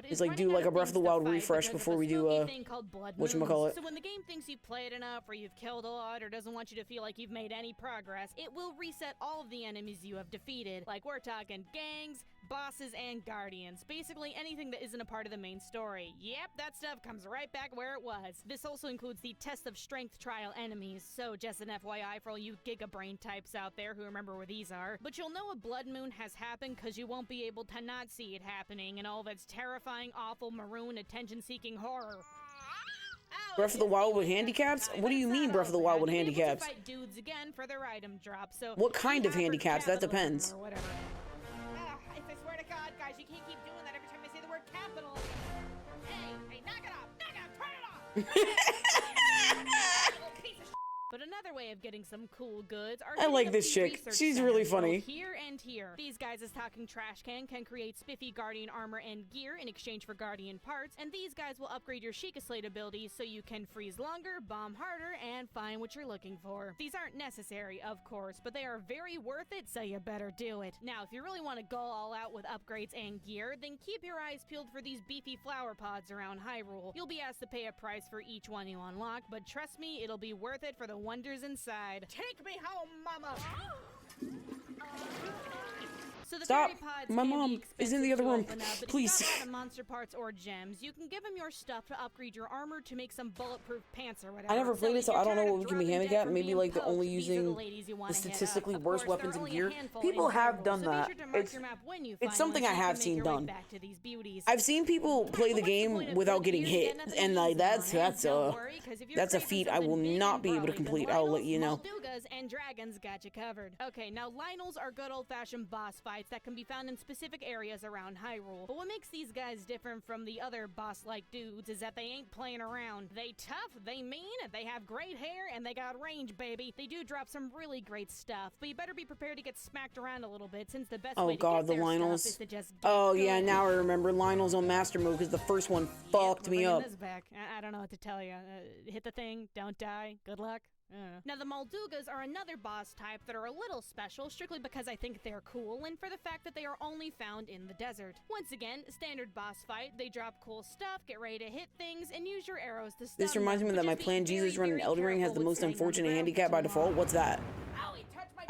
It's like do like a Breath of the Wild refresh before we do whatchamacallit. So when the game thinks you've played enough, or you've killed a lot, or doesn't want you to feel like you've made any progress, it will reset all of the enemies you have defeated. Like we're talking gangs, bosses, and guardians. Basically anything that isn't a part of the main story. Yep, that stuff comes right back where it was. This also includes the test of strength trial enemies, so just an FYI for all you Giga Brain types out there who remember where these are. But you'll know a blood moon has happened because you won't be able to not see it happening and all of its terrifying, awful, maroon, attention-seeking horror. Breath of the Wild with handicaps? What do you mean Breath of the Wild with handicaps? Fight dudes again for their item drop, so what kind of handicaps? That depends. I swear to God, guys, you can't keep doing that every time I say the word capital. Hey, knock it off! Knock it off! Turn it off! But another way of getting some cool goods are I like this chick. She's really funny. Here and here. These guys is talking trash can create spiffy Guardian armor and gear in exchange for Guardian parts, and these guys will upgrade your Sheikah Slate abilities so you can freeze longer, bomb harder, and find what you're looking for. These aren't necessary, of course, but they are very worth it, so you better do it. Now, if you really want to go all out with upgrades and gear, then keep your eyes peeled for these beefy flower pods around Hyrule. You'll be asked to pay a price for each one you unlock, but trust me, it'll be worth it for the wonders inside. Take me home, mama! So the Stop! fairy pods My can be mom is in the other room. open up, but Please. If you got a lot of monster parts or gems, you can give them your stuff to upgrade your armor to make some bulletproof pants or whatever. I never played it, so I don't know what can be handicapped. Maybe like the only using the statistically worse weapons and gear. People have done that. It's something I have seen done. I've seen people play the game without getting hit, and like that's a feat I will not be able to complete. I'll let you know. Moldugas and dragons got you covered. Okay, now Lionels are good old-fashioned boss fights that can be found in specific areas around Hyrule. But what makes these guys different from the other boss-like dudes is that they ain't playing around. They tough, they mean, they have great hair, and they got range, baby. They do drop some really great stuff, but you better be prepared to get smacked around a little bit, since the best way to get their stuff is to just yeah, now I remember Lionel's on Master Mode because the first one fucked me up. This back. I don't know what to tell you. Hit the thing, don't die, good luck. Now the Moldugas are another boss type that are a little special strictly because I think they're cool and for the fact that they are only found in the desert. Once again, standard boss fight, they drop cool stuff, get ready to hit things, and use your arrows to stun This reminds me that my Plan Jesus run in Elden Ring has the most unfortunate handicap by default. What's that?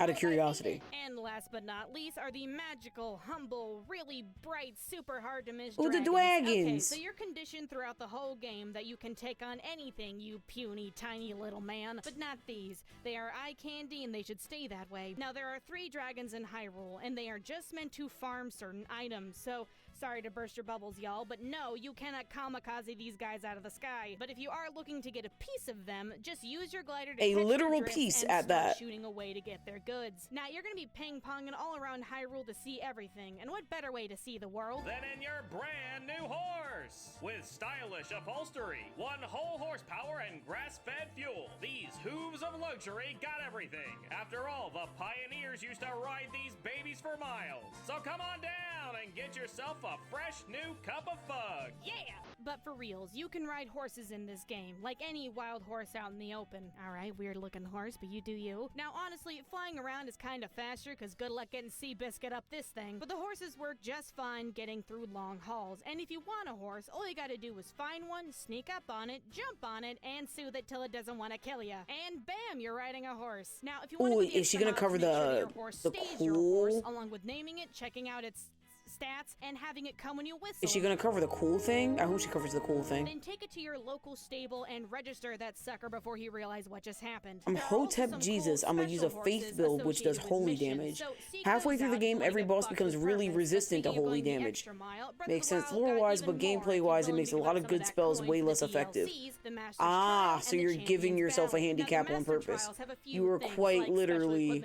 Out of curiosity. And last but not least are the magical, humble, really bright, super hard to miss the dragons. dragons! Okay, so you're conditioned throughout the whole game that you can take on anything, you puny, tiny little man. But not these. They are eye candy and they should stay that way. Now there are 3 dragons in Hyrule, and they are just meant to farm certain items, so sorry to burst your bubbles, y'all, but no, you cannot kamikaze these guys out of the sky. But if you are looking to get a piece of them, just use your glider to a catch literal their drift piece and at start that. shooting away to get their goods. Now you're gonna be ping-ponging all around Hyrule to see everything, and what better way to see the world than in your brand new horse? With stylish upholstery, 1 whole horsepower and grass-fed fuel, these hooves of luxury got everything. After all, the pioneers used to ride these babies for miles. So come on down and get yourself a fresh new cup of fug. Yeah! But for reals, you can ride horses in this game, like any wild horse out in the open. Alright, weird looking horse, but you do you. Now honestly, flying around is kinda faster, cause good luck getting Seabiscuit up this thing. But the horses work just fine getting through long hauls, and if you want a horse, all you gotta do is find one, sneak up on it, jump on it, and soothe it till it doesn't want to kill ya. And bam, you're riding a horse. Now if you want to is she gonna cover the cool? Along with naming it, checking out its stats, and having it come when you whistle. Is she gonna cover the cool thing? I hope she covers the cool thing. Then take it to your local stable and register that sucker before he realizes what just happened. I'm Hotep Jesus. I'm gonna use a faith build which does holy damage. Halfway through the game, every boss becomes really resistant to holy damage. Makes sense lore-wise, but gameplay-wise, it makes a lot of good spells way less effective. So you're giving yourself a handicap on purpose. You are quite literally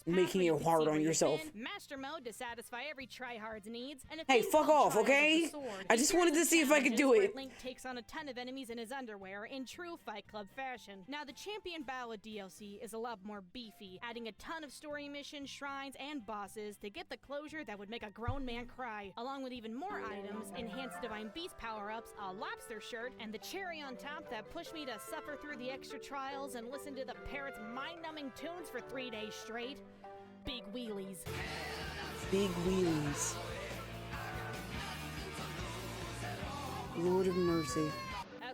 making it hard on yourself. Master Mode decides satisfy every tryhard's needs. And if Hey, they fuck will off, try with okay? the sword, I just wanted to see if I could do where it. Link takes on a ton of enemies in his underwear in true Fight Club fashion. Now, the Champion Ballad DLC is a lot more beefy, adding a ton of story missions, shrines, and bosses to get the closure that would make a grown man cry, along with even more items, enhanced Divine Beast power-ups, a lobster shirt, and the cherry on top that pushed me to suffer through the extra trials and listen to the parrot's mind-numbing tunes for 3 days straight. Big wheelies. Big wheelies. Lord of mercy.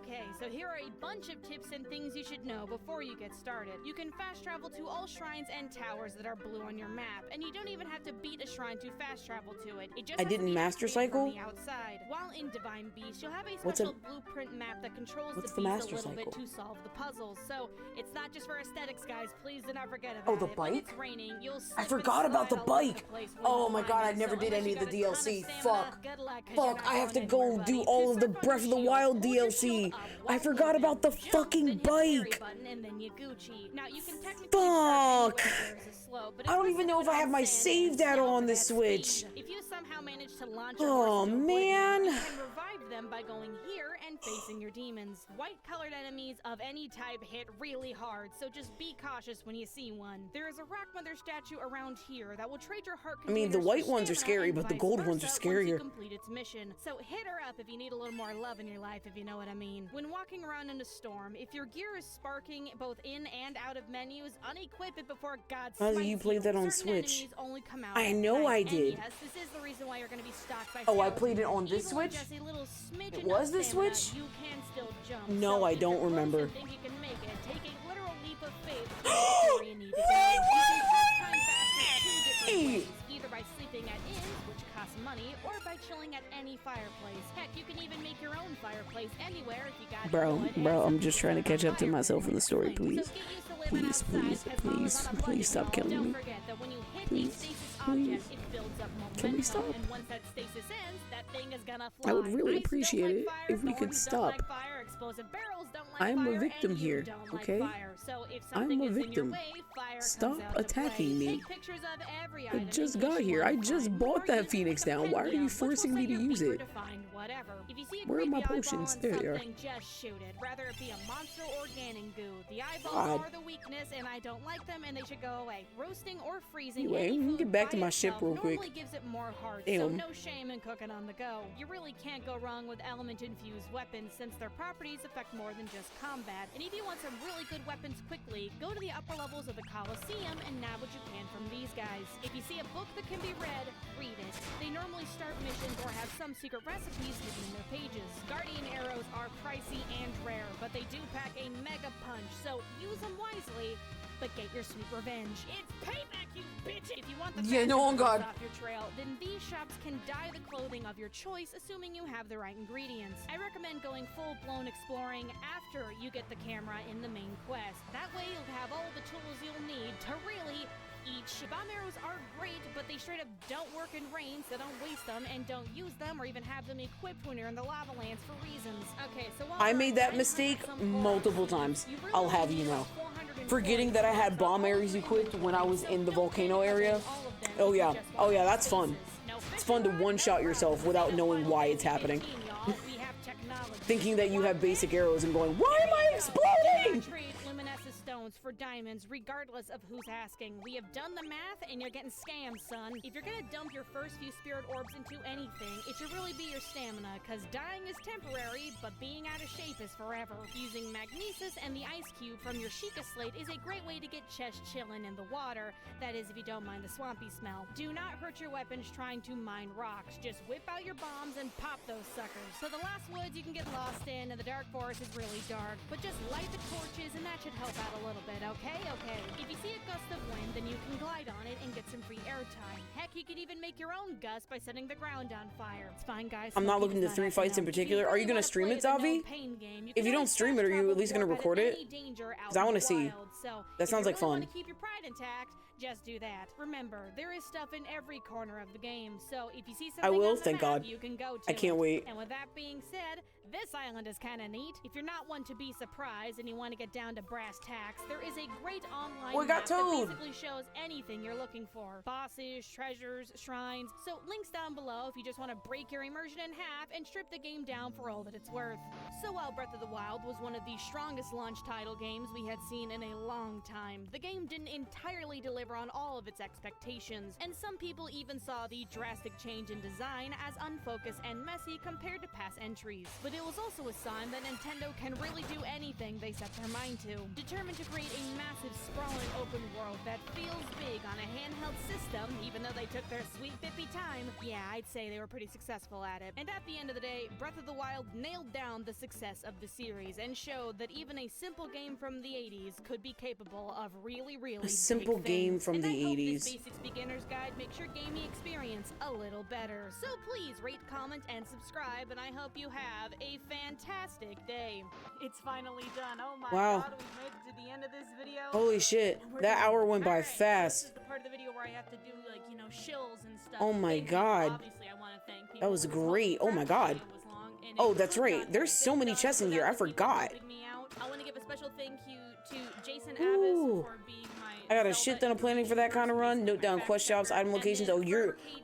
Okay, so here are a bunch of tips and things you should know before you get started. You can fast travel to all shrines and towers that are blue on your map, and you don't even have to beat a shrine to fast travel to it. It just I has to didn't be master activated cycle? from the outside. While in Divine Beast, you'll have a What's a- special blueprint map that controls what's the the beast master a little cycle? bit to solve the puzzles. So it's not just for aesthetics, guys. Please do not forget about Oh, the it. When bike? it's raining, you'll I slip forgot and about the slide all over bike. place when Oh you my climb god, I it. never So did unless any you of the got a ton of DLC. stamina, Fuck. good luck, 'cause you're Fuck, not I have to going go anywhere, do buddy. all To of the surf on Breath of the shield, Wild hold your DLC. shield up, I walk forgot over, about the jump, fucking then hit the carry bike. button, and then you Gucci. Now you can technically Fuck. start anywhere yours is slow, but I it's don't best even to know put if I have on my sand save and data scale on for the that Switch. speed. If you somehow manage to launch a Oh, horse into a void man. you can revive them by going here and facing your demons. White-colored enemies of any type hit really hard, so just be cautious when you see one. There is a Rock Mother statue around here that will trade your heart I mean, the containers white for ones are stamina scary, and but the vice gold ones are versa once you scarier. complete its mission. So hit her up if you need a little more love in your life, if you know what I mean. When walking around in a storm, if your gear is sparking both in and out of menus, unequip it before God Oh, smites you played that on Certain Switch. enemies only come out I at know night. I And did. yes, this is the reason why you're going to be stalked by Oh, I skeletons. played it on this Even with Switch? just a little smidgen It of was this stamina, Switch? You can still jump. No, So I if don't you're close remember. and think you can make it, take a literal leap of faith to get where you need to go. You can pass time faster two different ways, either by sleeping at inns, which costs money, or by chilling at any fireplace. Heck, you can even make your own fireplace anywhere if you got Bro, wood and I'm some just trying to catch up to myself in the story, So please. get used to living Please, outside, please, 'cause please, on a please budget, stop y'all. killing Don't me. forget that when you hit a Please, stasis please. object, it builds up momentum. Can we stop? And once that stasis ends, that thing is gonna fly. I would really Ice don't appreciate like it fire, if we could thorns stop. Don't like fire, explosive barrels don't like I'm a fire, victim and you here, don't like okay? fire. So if I'm something a is in your victim. way, fire Stop comes out to attacking play. me. Take pictures of every I item just in got case here. you I wanna just find, bought or that use Phoenix the down. Why are you compendium, which will forcing me set to your use beeper it? to find whatever. If you see a Where are creepy my eyeball potions? on There they are. something, just shoot it. Whether it be a monster or Ganon goo. The eyeballs God. are the weakness, and I don't like them, and they should go away. Roasting or freezing Anyway, any let me food get back to by my ship itself real quick. normally gives it more heart, so Damn. no shame in cooking on the go. You really can't go wrong with element-infused weapons, since their properties affect more than just combat. And if you want some really good weapons quickly, go to the upper levels of the Colosseum and nab what you can from these guys. If you see a book that can be read, read it. They normally start missions or have some secret recipes hidden in their pages. Guardian arrows are pricey and rare, but they do pack a mega punch, so use them wisely, but get your sweet revenge. It's payback, you bitch! If you want the Yeah, no, fastest oh God. route off your trail, then these shops can dye the clothing of your choice, assuming you have the right ingredients. I recommend going full-blown exploring after you get the camera in the main quest. That way you'll have all the tools you'll need to really eat shit. Bomb arrows are great, but they straight up don't work in rain, so don't waste them, and don't use them or even have them equipped when you're in the lava lands for reasons. Okay, so while I we're made at that 900 mistake some multiple points, times. you really I'll have need you know. about 440 Forgetting that I had points, bomb so arrows all equipped when I was so in the don't volcano panic area. on all of them Oh if you yeah. just Oh want yeah, the that's fun. faces. No It's fun to fishing rod, one-shot no yourself problem. without So knowing Final why it's FantHazzi happening. 15, y'all. We have technology. Thinking that you Want have basic this? arrows and going, why am I Do not exploding? trade luminescent stones for diamonds, regardless of who's asking. We have done the math, and you're getting scammed, son. If you're gonna dump your first few spirit orbs into anything, it should really be your stamina, cause dying is temporary, but being out of shape is forever. Using magnesis and the ice cube from your Sheikah slate is a great way to get chest chillin' in the water. That is, if you don't mind the swampy smell. Do not hurt your weapons trying to mine rocks. Just whip out your bombs and pop those suckers. So the last woods you can get lost in, and the dark forest is really dark, but just light the torches and that should help out a little bit, okay? Okay. If you see a gust of wind, then you can glide on it and get some free airtime. Heck, you could even make your own gust by setting the ground on fire. It's fine, guys. I'm not Smoking looking is to three acting fights in up. particular. If you Are you really gonna wanna stream play it, the Zavi? no-pain game, you If can you don't always stream it, fast are you travel at least gonna warp out of record it? any danger out 'Cause I in wanna the see. wild. So, That if sounds you like really fun. wanna keep your pride intact, just do that. Remember, there is stuff in every corner of the game, so if you see I something will, on the thank map, God. you can go to I can't it. wait. And with that being said, this island is kinda neat. If you're not one to be surprised and you want to get down to brass tacks, there is a great online We got map that Toad. basically shows anything you're looking for. Bosses, treasures, shrines, so links down below if you just want to break your immersion in half and strip the game down for all that it's worth. So while Breath of the Wild was one of the strongest launch title games we had seen in a long time, the game didn't entirely deliver on all of its expectations, and some people even saw the drastic change in design as unfocused and messy compared to past entries. But it was also a sign that Nintendo can really do anything they set their mind to, determined to create a massive sprawling open world that feels big on a handheld system, even though they took their sweet 50 time. Yeah, I'd say they were pretty successful at it. And at the end of the day, Breath of the Wild nailed down the success of the series and showed that even a simple game from the 80s could be capable of really A simple big game things. from And the I hope 80s. this Basics Beginner's Guide makes your gaming experience a little better. So please rate, comment, and subscribe, and I hope you have a fantastic day. It's finally done. Oh my Wow. god, we've made it to the end of this video. Holy shit. And we're That done. hour went by Alright, so fast. this is the part of the video where I have to do, like, you know, shills and stuff. Oh my Thank you. God. Obviously, I want to thank people. That was This whole great. Oh my crap God. video was long, and Oh, it that's could right. not There's have so been many done chests in here. without I the people forgot. helping me out. I want to give a special thank you to Jason Ooh. Abbas for being my I got a Zelda shit ton of planning for that kind of run. Note down quest jobs, item locations.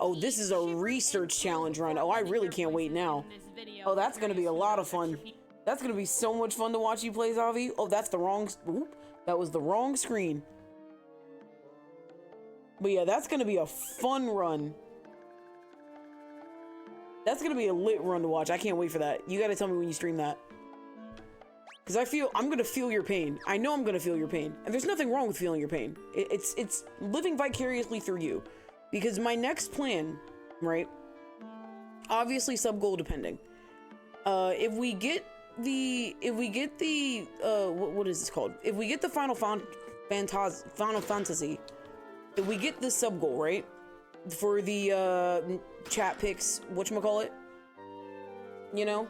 Oh, this is a research challenge run. Oh, I really can't wait now. Oh, that's gonna be a lot of fun. That's gonna be so much fun to watch you play, Zavi. Oh, that's the wrong. Oop, that was the wrong screen. But yeah, that's gonna be a fun run. That's gonna be a lit run to watch. I can't wait for that. You gotta tell me when you stream that. Because I'm gonna feel your pain. I know I'm gonna feel your pain. And there's nothing wrong with feeling your pain. It's living vicariously through you. Because my next plan, right? Obviously sub goal depending. If we get the what is this called? If we get the Final Fantasy, if we get this sub goal, right? For the chat picks, whatchamacallit? You know?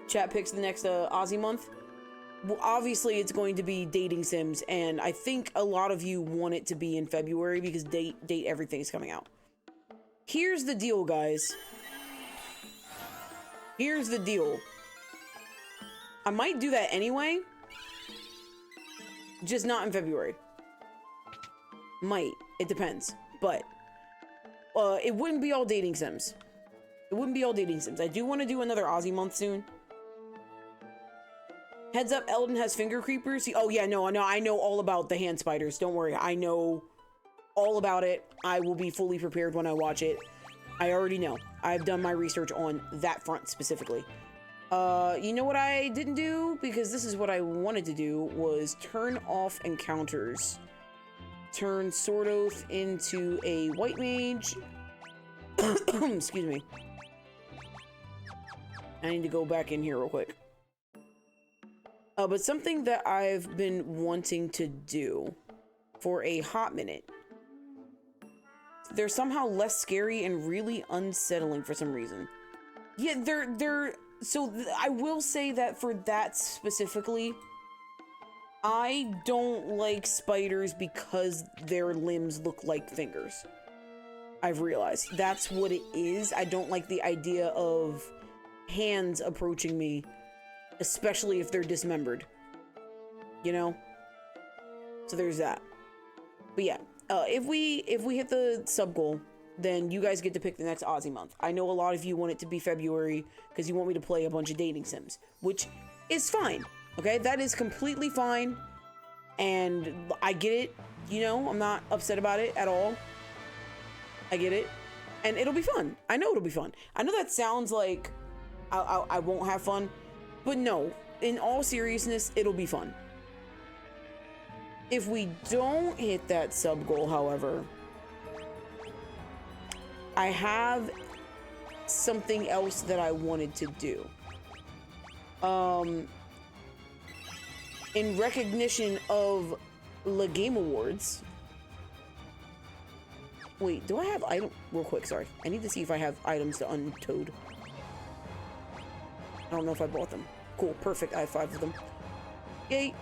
Chat picks the next Aussie month. Well, obviously it's going to be dating sims, and I think a lot of you want it to be in February because date everything is coming out. Here's the deal, guys. Here's the deal. I might do that anyway, just not in February. Might. It depends. But it wouldn't be all dating sims. It wouldn't be all dating sims. I do want to do another Aussie month soon. Heads up, Elden has finger creepers. Oh yeah, no, I know all about the hand spiders. Don't worry, I know all about it. I will be fully prepared when I watch it. I already know. I've done my research on that front specifically. You know what I didn't do? Because this is what I wanted to do, was turn off encounters. Turn Sword Oath into a white mage. Excuse me. I need to go back in here real quick. But something that I've been wanting to do for a hot minute. They're somehow less scary and really unsettling for some reason. Yeah, I will say that for that specifically, I don't like spiders because their limbs look like fingers. I've realized that's what it is. I don't like the idea of hands approaching me, especially if they're dismembered. You know? So there's that. But yeah, if we hit the sub goal, then you guys get to pick the next Aussie month. I know a lot of you want it to be February because you want me to play a bunch of dating sims, which is fine. Okay, that is completely fine. And I get it. You know, I'm not upset about it at all. I get it. And it'll be fun. I know it'll be fun. I know that sounds like I won't have fun, but no, in all seriousness, it'll be fun. If we don't hit that sub goal, however, I have something else that I wanted to do. In recognition of the Game Awards. Wait, do I have item? Real quick, sorry. I need to see if I have items to untoad. I don't know if I bought them. Cool, perfect. I have 5 of them. Yay.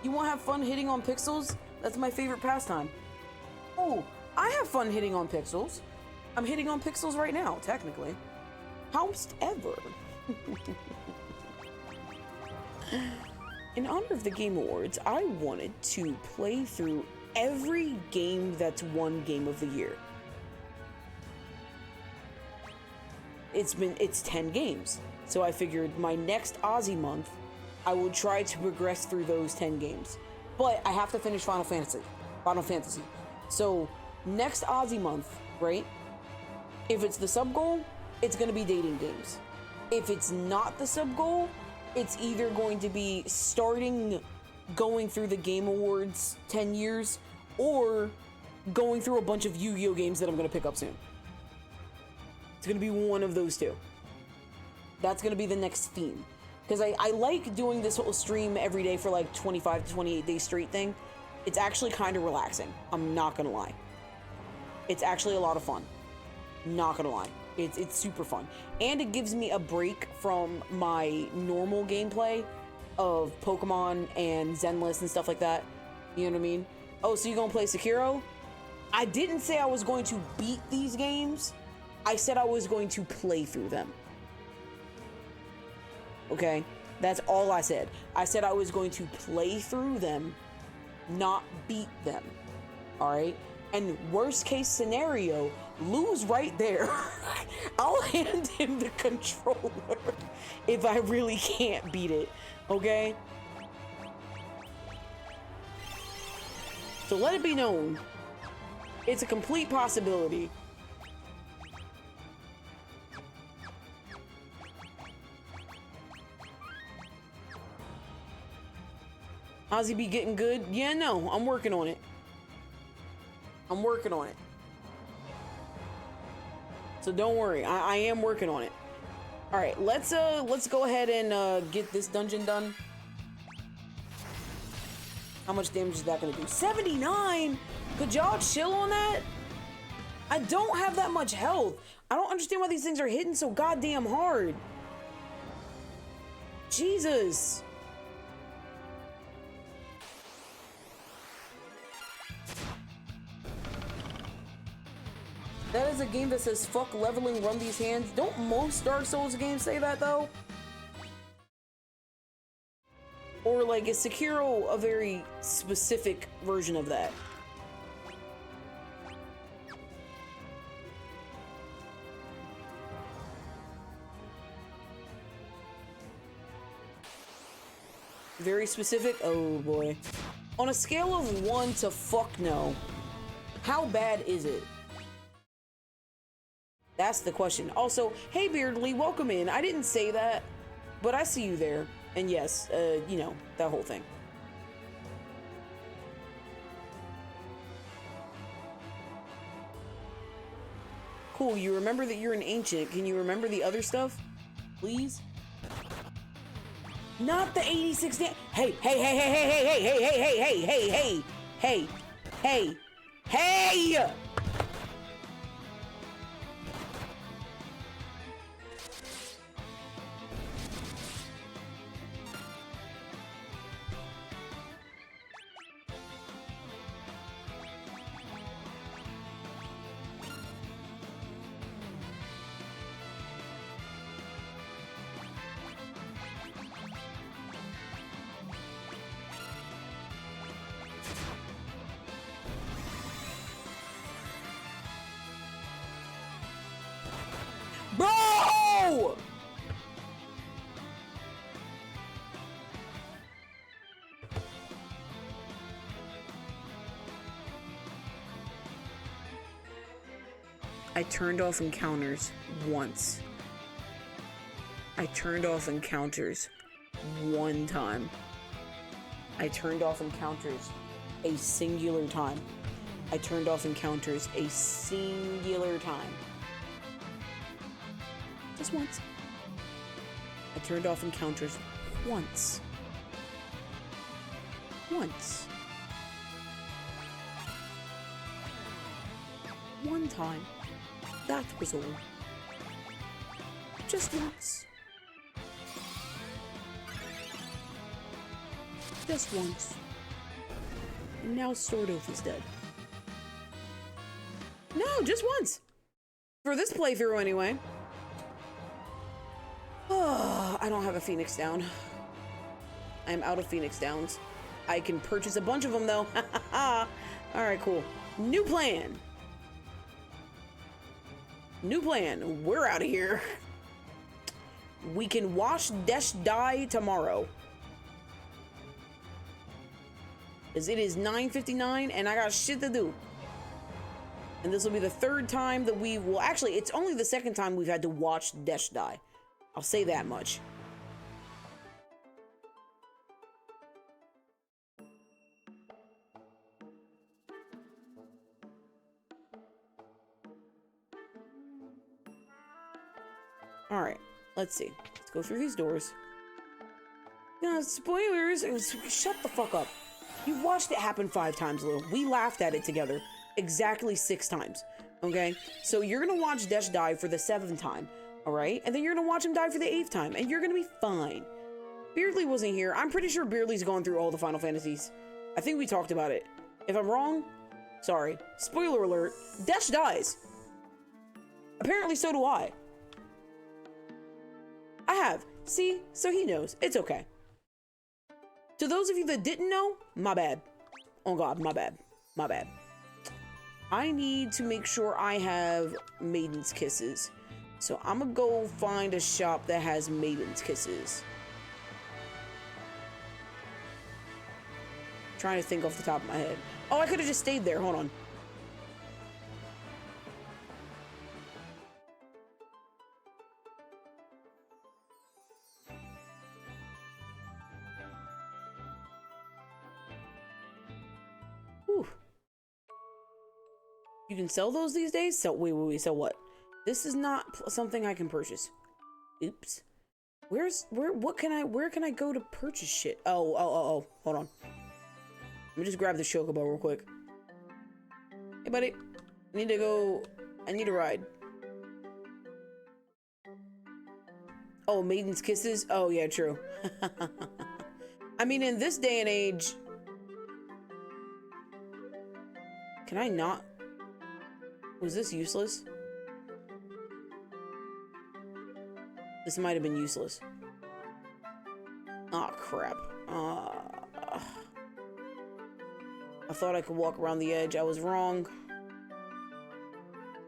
You want to have fun hitting on pixels? That's my favorite pastime. Oh, I have fun hitting on pixels. I'm hitting on pixels right now, technically. However, in honor of the Game Awards, I wanted to play through every game that's won Game of the Year. It's 10 games. So I figured my next Aussie month, I would try to progress through those 10 games. But I have to finish Final Fantasy. So next Aussie month, right? If it's the sub goal, it's gonna be dating games. If it's not the sub goal, it's either going to be going through the Game Awards 10 years, or going through a bunch of Yu-Gi-Oh games that I'm gonna pick up soon. It's gonna be one of those two. That's gonna be the next theme. Because I like doing this whole stream every day for like 25 to 28 days straight thing. It's actually kind of relaxing. I'm not gonna lie. It's actually a lot of fun. Not gonna lie. It's super fun. And it gives me a break from my normal gameplay of Pokemon and Zenless and stuff like that. You know what I mean? Oh, so you're gonna play Sekiro? I didn't say I was going to beat these games. I said I was going to play through them. Okay? That's all I said. I said I was going to play through them, not beat them. Alright? And worst case scenario, lose right there. I'll hand him the controller if I really can't beat it. Okay? So let it be known, it's a complete possibility. Ozzy be getting good? Yeah, no, I'm working on it. I'm working on it. So don't worry, I am working on it. All right, let's go ahead and get this dungeon done. How much damage is that gonna do? 79? Could y'all chill on that? I don't have that much health. I don't understand why these things are hitting so goddamn hard. Jesus. That is a game that says fuck leveling, run these hands. Don't most Dark Souls games say that though? Or like, is Sekiro a very specific version of that? Very specific? Oh boy. On a scale of 1 to fuck no, how bad is it? That's the question. Also, hey Beardly, welcome in. I didn't say that, but I see you there. And yes, you know, that whole thing. Cool, you remember that you're an ancient. Can you remember the other stuff? Please? Not the 86 Hey, hey, hey, hey, hey, hey, hey, hey, hey, hey, hey, hey, hey, hey, hey, hey! Bro! I turned off encounters once. I turned off encounters one time. I turned off encounters a singular time. I turned off encounters a singular time. Just once. I turned off encounters once. Once. One time. That was all. Just once. Just once. And now Swordoof is dead. No, just once. For this playthrough, anyway. Oh, I don't have a Phoenix down. I'm out of Phoenix downs. I can purchase a bunch of them, though. Alright, cool. New plan. New plan. We're out of here. We can wash Dash Die tomorrow. Because it is 9:59 and I got shit to do. And this will be the third time that we will... Actually, it's only the second time we've had to watch Dash Die. I'll say that much. Alright, let's see. Let's go through these doors. No, spoilers! Shut the fuck up. You watched it happen 5 times, Lou. We laughed at it together. Exactly 6 times. Okay? So you're gonna watch Dash die for the 7th time. Alright? And then you're gonna watch him die for the 8th time. And you're gonna be fine. Beardley wasn't here. I'm pretty sure Beardley's going through all the Final Fantasies. I think we talked about it. If I'm wrong, sorry. Spoiler alert. Dash dies. Apparently so do I. I have. See? So he knows. It's okay. To those of you that didn't know, my bad. Oh god, my bad. My bad. I need to make sure I have Maiden's Kisses. So I'm gonna go find a shop that has Maiden's Kisses. Trying to think off the top of my head. Oh, I could have just stayed there. Hold on. Whew. You can sell those these days? So wait, sell what? This is not something I can purchase. Oops. Where can I go to purchase shit? Oh, hold on. Let me just grab the Chocobo real quick. Hey, buddy. I need a ride. Oh, Maiden's Kisses? Oh, yeah, true. I mean, in this day and age... Can I not? Was this useless? This might have been useless. Oh, crap. I thought I could walk around the edge. I was wrong.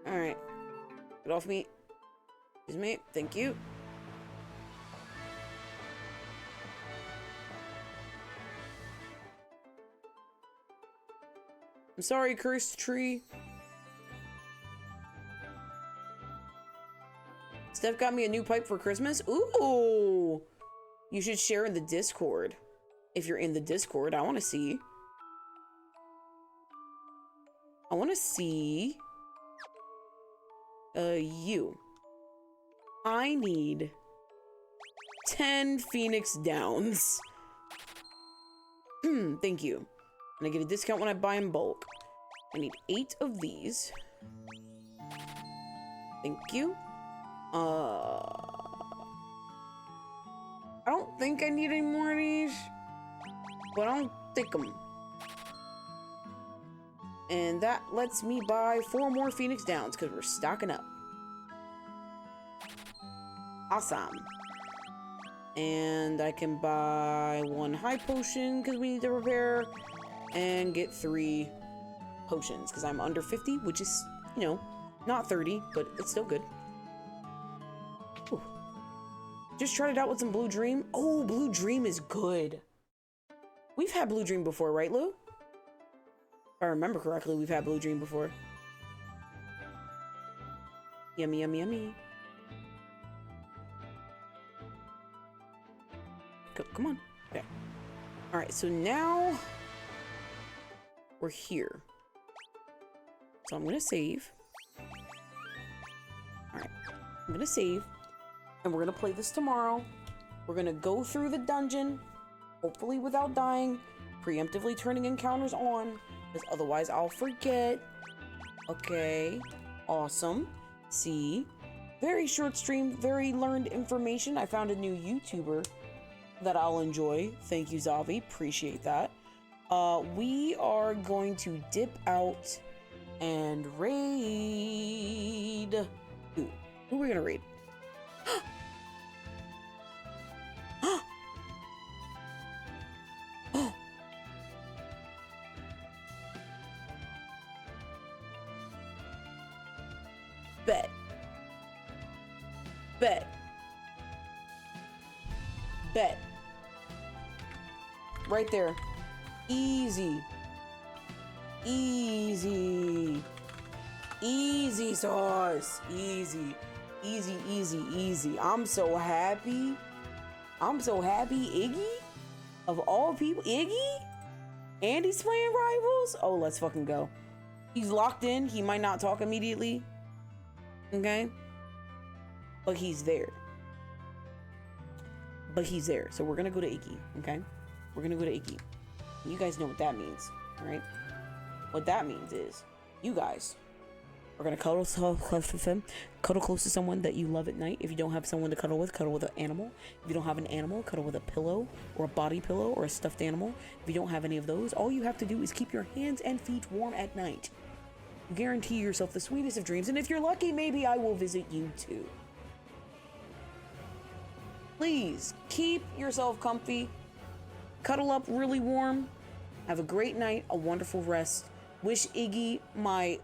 Alright. Get off me. Excuse me. Thank you. I'm sorry, cursed tree. Steph got me a new pipe for Christmas. Ooh! You should share in the Discord. If you're in the Discord, I want to see. I want to see... you. I need 10 Phoenix Downs. Thank you. And I get a discount when I buy in bulk. I need 8 of these. Thank you. I don't think I need any more of these, but I'll take them. And that lets me buy 4 more Phoenix Downs because we're stocking up. Awesome. And I can buy 1 high potion because we need to repair, and get 3 potions because I'm under 50, which is, you know, not 30, but it's still good. Ooh. Just tried it out with some Blue Dream. Oh, Blue Dream is good. We've had Blue Dream before, right, Lou? If I remember correctly, we've had Blue Dream before. Yummy, yummy, yummy. Come on. Okay. Alright, so now we're here. So I'm gonna save. Alright. I'm gonna save. And we're gonna play this tomorrow. We're gonna go through the dungeon, hopefully without dying, preemptively turning encounters on, because otherwise I'll forget. Okay, awesome. See, very short stream, very learned information. I found a new YouTuber that I'll enjoy. Thank you, Zavi. Appreciate that. We are going to dip out and raid. Who are we gonna raid? Bet. Bet. Bet. Right there. Easy. Easy. Easy sauce. Easy. Easy, easy, easy. I'm so happy. I'm so happy. Iggy? Of all people? Iggy? And he's playing Rivals? Oh, let's fucking go. He's locked in. He might not talk immediately. Okay? But he's there. But he's there. So we're gonna go to Iggy. Okay? We're gonna go to Iggy. You guys know what that means, right? What that means is you guys are gonna cuddle close to someone that you love at night. If you don't have someone to cuddle with an animal. If you don't have an animal, cuddle with a pillow or a body pillow or a stuffed animal. If you don't have any of those, all you have to do is keep your hands and feet warm at night. Guarantee yourself the sweetest of dreams, and if you're lucky, maybe I will visit you too. Please keep yourself comfy, cuddle up really warm, have a great night, a wonderful rest. Wish Iggy my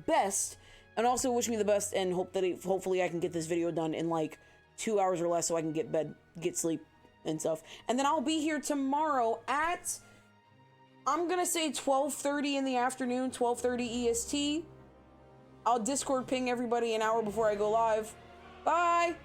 best, and also wish me the best, and hope that hopefully I can get this video done in like 2 hours or less, so I can get sleep and stuff. And then I'll be here tomorrow at, I'm gonna say 12:30 in the afternoon, 12:30 EST. I'll Discord ping everybody an hour before I go live. Bye!